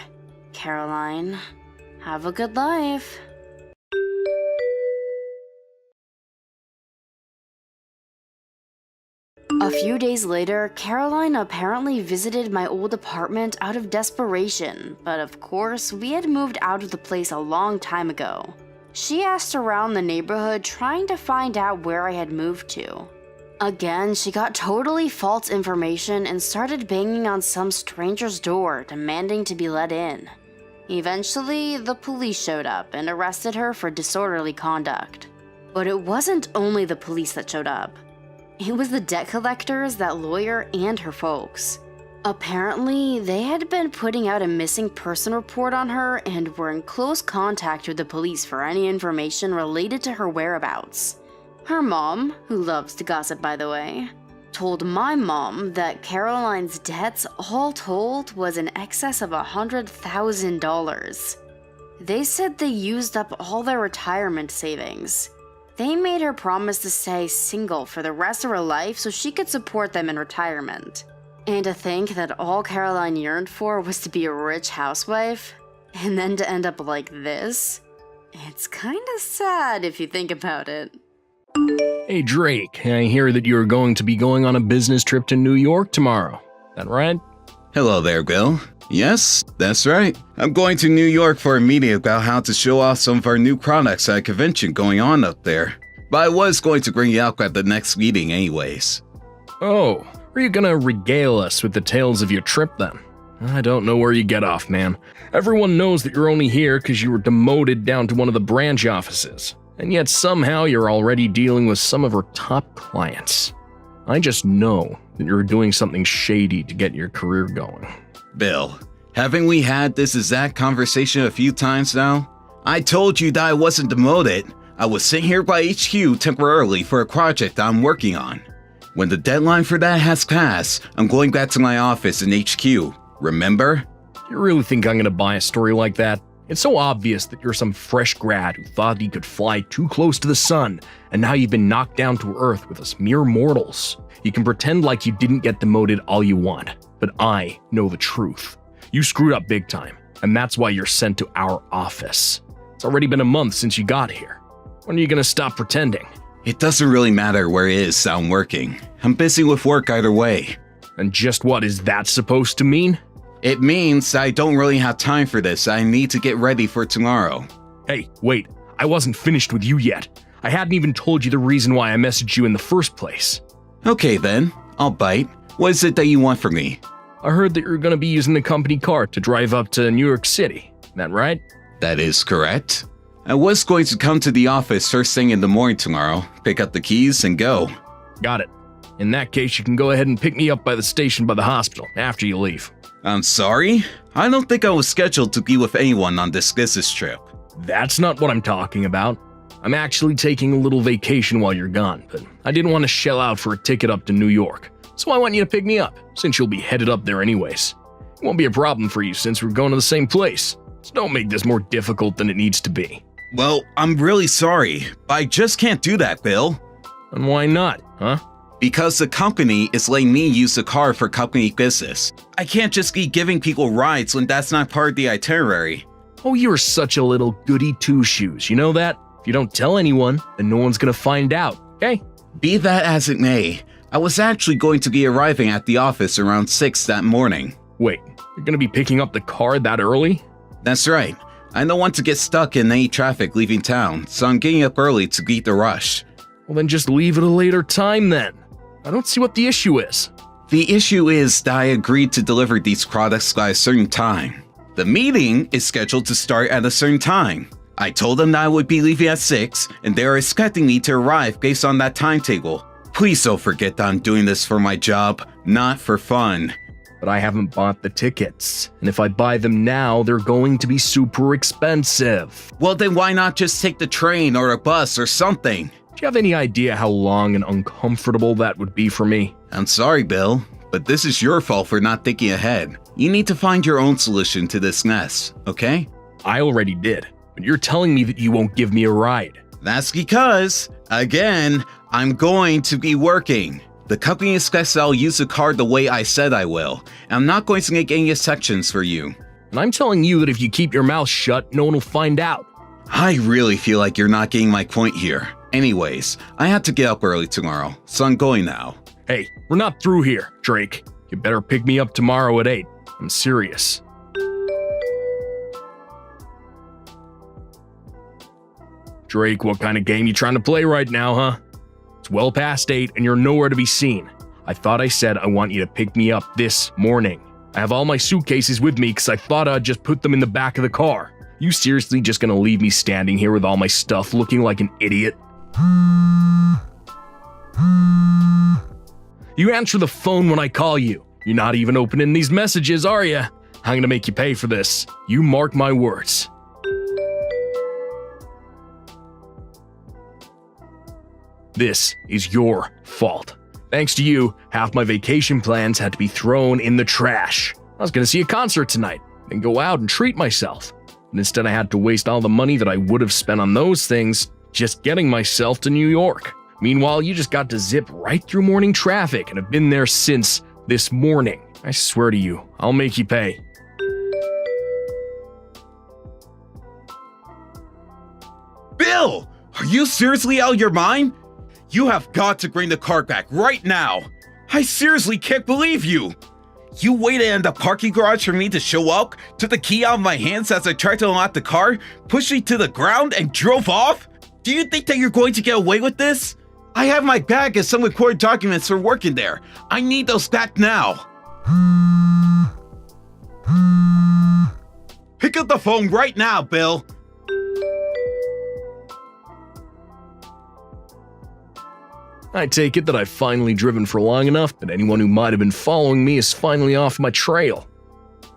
Caroline. Have a good life. A few days later, Caroline apparently visited my old apartment out of desperation, but of course, we had moved out of the place a long time ago. She asked around the neighborhood trying to find out where I had moved to. Again, she got totally false information and started banging on some stranger's door, demanding to be let in. Eventually, the police showed up and arrested her for disorderly conduct. But it wasn't only the police that showed up. It was the debt collectors, that lawyer, and her folks. Apparently, they had been putting out a missing person report on her and were in close contact with the police for any information related to her whereabouts. Her mom, who loves to gossip by the way, told my mom that Caroline's debts all told was in excess of $100,000. They said they used up all their retirement savings. They made her promise to stay single for the rest of her life so she could support them in retirement. And to think that all Caroline yearned for was to be a rich housewife, and then to end up like this? It's kinda sad if you think about it. Hey Drake, I hear that you're going to be going on a business trip to New York tomorrow. That right? Hello there, Bill. Yes, that's right. I'm going to New York for a meeting about how to show off some of our new products at a convention going on up there. But I was going to bring you out at the next meeting anyways. Oh, are you gonna regale us with the tales of your trip then? I don't know where you get off, man. Everyone knows that you're only here because you were demoted down to one of the branch offices. And yet somehow you're already dealing with some of our top clients. I just know that you're doing something shady to get your career going. Bill, haven't we had this exact conversation a few times now? I told you that I wasn't demoted. I was sent here by HQ temporarily for a project I'm working on. When the deadline for that has passed, I'm going back to my office in HQ. Remember? You really think I'm gonna buy a story like that? It's so obvious that you're some fresh grad who thought he could fly too close to the sun, and now you've been knocked down to earth with us mere mortals. You can pretend like you didn't get demoted all you want, but I know the truth. You screwed up big time, and that's why you're sent to our office. It's already been a month since you got here. When are you gonna stop pretending? It doesn't really matter where it is I'm working. I'm busy with work either way. And just what is that supposed to mean? It means I don't really have time for this. I need to get ready for tomorrow. Hey, wait, I wasn't finished with you yet. I hadn't even told you the reason why I messaged you in the first place. Okay then, I'll bite. What is it that you want from me? I heard that you're gonna be using the company car to drive up to New York City. That right? That is correct. I was going to come to the office first thing in the morning tomorrow, pick up the keys, and go. Got it. In that case, you can go ahead and pick me up by the station by the hospital after you leave. I'm sorry? I don't think I was scheduled to be with anyone on this business trip. That's not what I'm talking about. I'm actually taking a little vacation while you're gone, but I didn't want to shell out for a ticket up to New York, so I want you to pick me up, since you'll be headed up there anyways. It won't be a problem for you since we're going to the same place, so don't make this more difficult than it needs to be. Well, I'm really sorry, but I just can't do that, Bill. And why not, huh? Because the company is letting me use the car for company business. I can't just be giving people rides when that's not part of the itinerary. Oh, you're such a little goody two-shoes, you know that? If you don't tell anyone, then no one's gonna find out, okay? Be that as it may, I was actually going to be arriving at the office around 6 that morning. Wait, you're gonna be picking up the car that early? That's right. I don't want to get stuck in any traffic leaving town, so I'm getting up early to beat the rush. Well, then just leave at a later time then. I don't see what the issue is. The issue is that I agreed to deliver these products by a certain time. The meeting is scheduled to start at a certain time. I told them that I would be leaving at 6, and they are expecting me to arrive based on that timetable. Please don't forget that I'm doing this for my job, not for fun. But I haven't bought the tickets, and if I buy them now, they're going to be super expensive. Well, then why not just take the train or a bus or something? Do you have any idea how long and uncomfortable that would be for me? I'm sorry, Bill, but this is your fault for not thinking ahead. You need to find your own solution to this mess, okay? I already did, but you're telling me that you won't give me a ride. That's because, again, I'm going to be working. The company expects that I'll use the car the way I said I will, and I'm not going to make any exceptions for you. And I'm telling you that if you keep your mouth shut, no one will find out. I really feel like you're not getting my point here. Anyways, I have to get up early tomorrow, so I'm going now. Hey, we're not through here, Drake. You better pick me up tomorrow at 8. I'm serious. Drake, what kind of game you trying to play right now, huh? It's well past 8 and you're nowhere to be seen. I thought I said I want you to pick me up this morning. I have all my suitcases with me because I thought I'd just put them in the back of the car. You seriously just gonna leave me standing here with all my stuff looking like an idiot? You answer the phone when I call you. You're not even opening these messages, are you? I'm gonna make you pay for this. You mark my words. This is your fault. Thanks to you, half my vacation plans had to be thrown in the trash. I was gonna see a concert tonight, then go out and treat myself. And instead I had to waste all the money that I would have spent on those things just getting myself to New York. Meanwhile, you just got to zip right through morning traffic and have been there since this morning. I swear to you, I'll make you pay. Bill! Are you seriously out of your mind? You have got to bring the car back right now. I seriously can't believe you. You waited in the parking garage for me to show up, took the key out of my hands as I tried to unlock the car, pushed me to the ground, and drove off? Do you think that you're going to get away with this? I have my bag and some recorded documents for working there. I need those back now. Pick up the phone right now, Bill. I take it that I've finally driven for long enough that anyone who might have been following me is finally off my trail.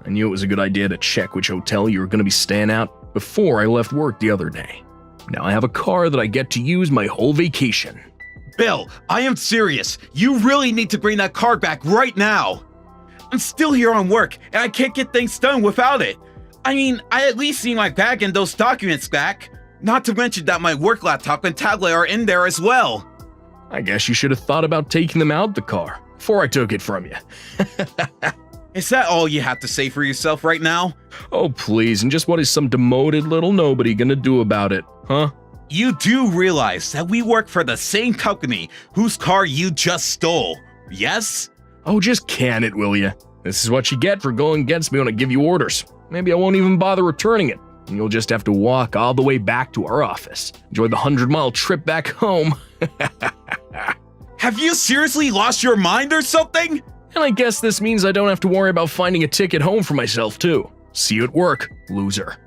I knew it was a good idea to check which hotel you were going to be staying at before I left work the other day. Now I have a car that I get to use my whole vacation. Bill, I am serious. You really need to bring that car back right now. I'm still here on work, and I can't get things done without it. I mean, I at least need my bag and those documents back. Not to mention that my work laptop and tablet are in there as well. I guess you should have thought about taking them out the car before I took it from you. Is that all you have to say for yourself right now? Oh, please, and just what is some demoted little nobody gonna do about it, huh? You do realize that we work for the same company whose car you just stole, yes? Oh, just can it, will ya? This is what you get for going against me when I give you orders. Maybe I won't even bother returning it, and you'll just have to walk all the way back to our office. Enjoy the 100-mile trip back home. Have you seriously lost your mind or something? And I guess this means I don't have to worry about finding a ticket home for myself, too. See you at work, loser.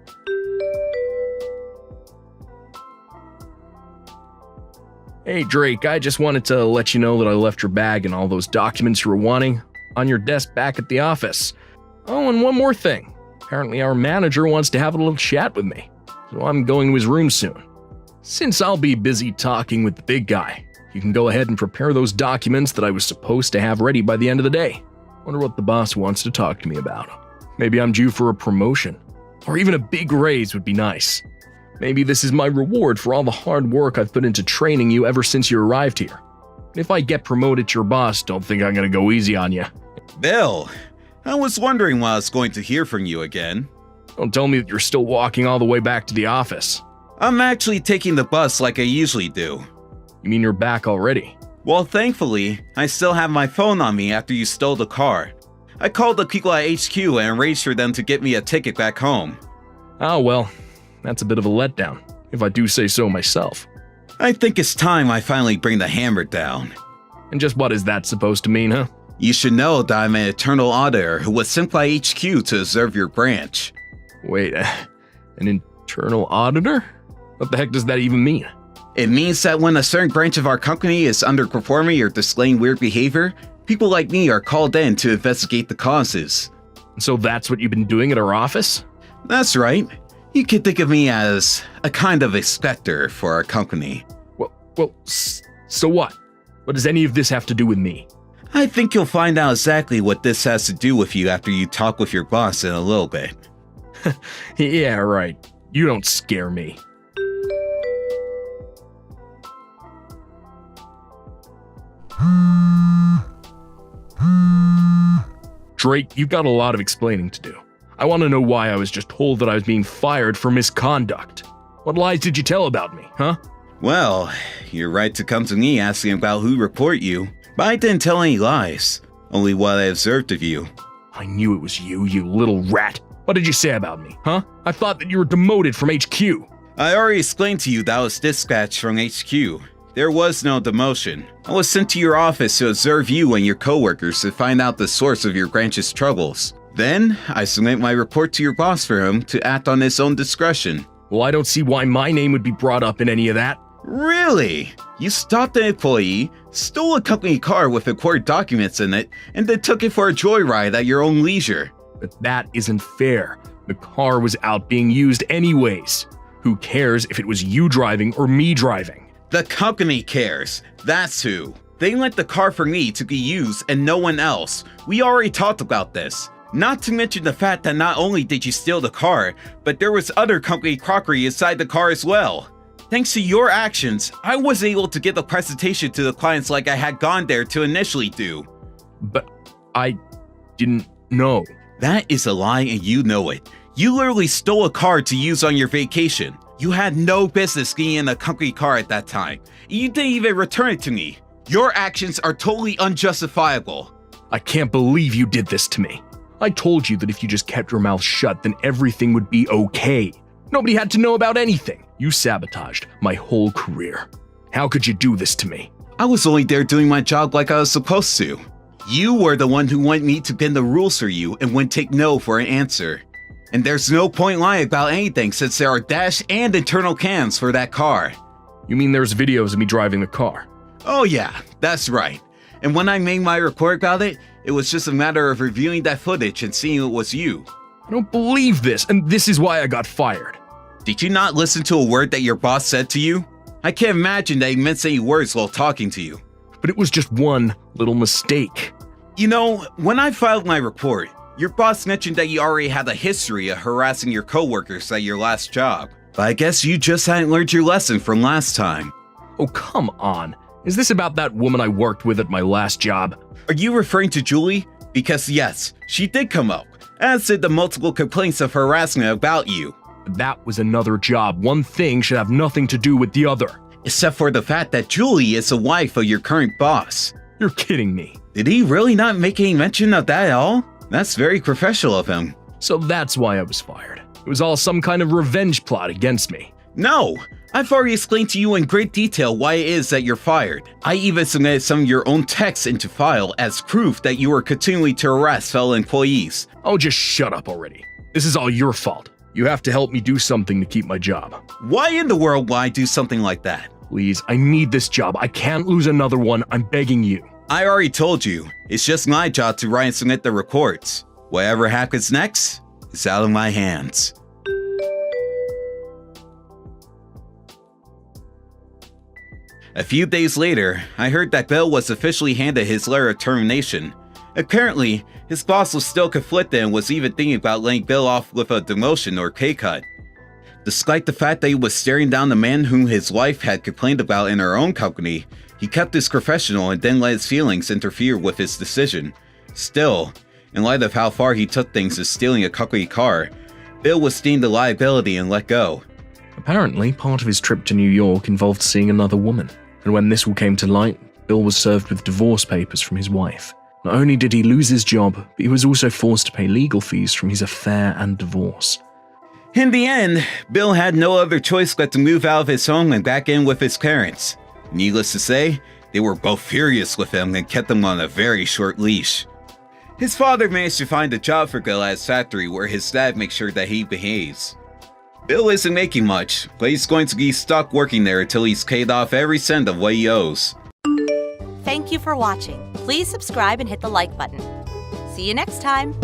Hey, Drake, I just wanted to let you know that I left your bag and all those documents you were wanting on your desk back at the office. Oh, and one more thing. Apparently our manager wants to have a little chat with me, so I'm going to his room soon. Since I'll be busy talking with the big guy, you can go ahead and prepare those documents that I was supposed to have ready by the end of the day. Wonder what the boss wants to talk to me about. Maybe I'm due for a promotion, or even a big raise would be nice. Maybe this is my reward for all the hard work I've put into training you ever since you arrived here. If I get promoted to your boss, don't think I'm gonna go easy on you. Bill, I was wondering when I was going to hear from you again. Don't tell me that you're still walking all the way back to the office. I'm actually taking the bus like I usually do. You mean you're back already? Well, thankfully, I still have my phone on me after you stole the car. I called the people at HQ and arranged for them to get me a ticket back home. Oh well, that's a bit of a letdown, if I do say so myself. I think it's time I finally bring the hammer down. And just what is that supposed to mean, huh? You should know that I'm an eternal auditor who was sent by HQ to observe your branch. Wait, an internal auditor? What the heck does that even mean? It means that when a certain branch of our company is underperforming or displaying weird behavior, people like me are called in to investigate the causes. So that's what you've been doing at our office? That's right. You can think of me as a kind of inspector for our company. So what? What does any of this have to do with me? I think you'll find out exactly what this has to do with you after you talk with your boss in a little bit. Yeah, right. You don't scare me. Drake, you've got a lot of explaining to do. I want to know why I was just told that I was being fired for misconduct. What lies did you tell about me, huh? Well, you're right to come to me asking about who report you, but I didn't tell any lies, only what I observed of you. I knew it was you, you little rat. What did you say about me, huh? I thought that you were demoted from HQ. I already explained to you that I was dispatched from HQ. There was no demotion. I was sent to your office to observe you and your coworkers to find out the source of your branch's troubles. Then, I submit my report to your boss for him to act on his own discretion. Well, I don't see why my name would be brought up in any of that. Really? You stopped an employee, stole a company car with important documents in it, and then took it for a joyride at your own leisure. But that isn't fair. The car was out being used anyways. Who cares if it was you driving or me driving? The company cares. That's who. They lent the car for me to be used and no one else. We already talked about this. Not to mention the fact that not only did you steal the car, but there was other company crockery inside the car as well. Thanks to your actions, I was able to give the presentation to the clients like I had gone there to initially do. But I didn't know. That is a lie and you know it. You literally stole a car to use on your vacation. You had no business being in a company car at that time. You didn't even return it to me. Your actions are totally unjustifiable. I can't believe you did this to me. I told you that if you just kept your mouth shut, then everything would be okay. Nobody had to know about anything. You sabotaged my whole career. How could you do this to me? I was only there doing my job like I was supposed to. You were the one who wanted me to bend the rules for you and wouldn't take no for an answer. And there's no point lying about anything since there are dash and internal cams for that car. You mean there's videos of me driving the car? Oh yeah, that's right. And when I made my report about it, it was just a matter of reviewing that footage and seeing it was you. I don't believe this, and this is why I got fired. Did you not listen to a word that your boss said to you? I can't imagine that he meant any words while talking to you. But it was just one little mistake. You know, when I filed my report, your boss mentioned that you already had a history of harassing your coworkers at your last job. But I guess you just hadn't learned your lesson from last time. Oh, come on. Is this about that woman I worked with at my last job? Are you referring to Julie? Because yes, she did come up, as did the multiple complaints of harassment about you. That was another job. One thing should have nothing to do with the other. Except for the fact that Julie is the wife of your current boss. You're kidding me. Did he really not make any mention of that at all? That's very professional of him. So that's why I was fired. It was all some kind of revenge plot against me. No! I've already explained to you in great detail why it is that you're fired. I even submitted some of your own texts into file as proof that you were continuing to harass fellow employees. Oh, just shut up already. This is all your fault. You have to help me do something to keep my job. Why in the world would I do something like that? Please, I need this job. I can't lose another one. I'm begging you. I already told you. It's just my job to write and submit the reports. Whatever happens next is out of my hands. A few days later, I heard that Bill was officially handed his letter of termination. Apparently, his boss was still conflicted and was even thinking about letting Bill off with a demotion or pay cut. Despite the fact that he was staring down the man whom his wife had complained about in her own company, he kept his professional and didn't let his feelings interfere with his decision. Still, in light of how far he took things as stealing a company car, Bill was deemed a liability and let go. Apparently, part of his trip to New York involved seeing another woman. And when this all came to light, Bill was served with divorce papers from his wife. Not only did he lose his job, but he was also forced to pay legal fees from his affair and divorce. In the end, Bill had no other choice but to move out of his home and back in with his parents. Needless to say, they were both furious with him and kept him on a very short leash. His father managed to find a job for Bill at his factory where his dad makes sure that he behaves. Bill isn't making much, but he's going to be stuck working there until he's paid off every cent of what he owes. Thank you for watching. Please subscribe and hit the like button. See you next time.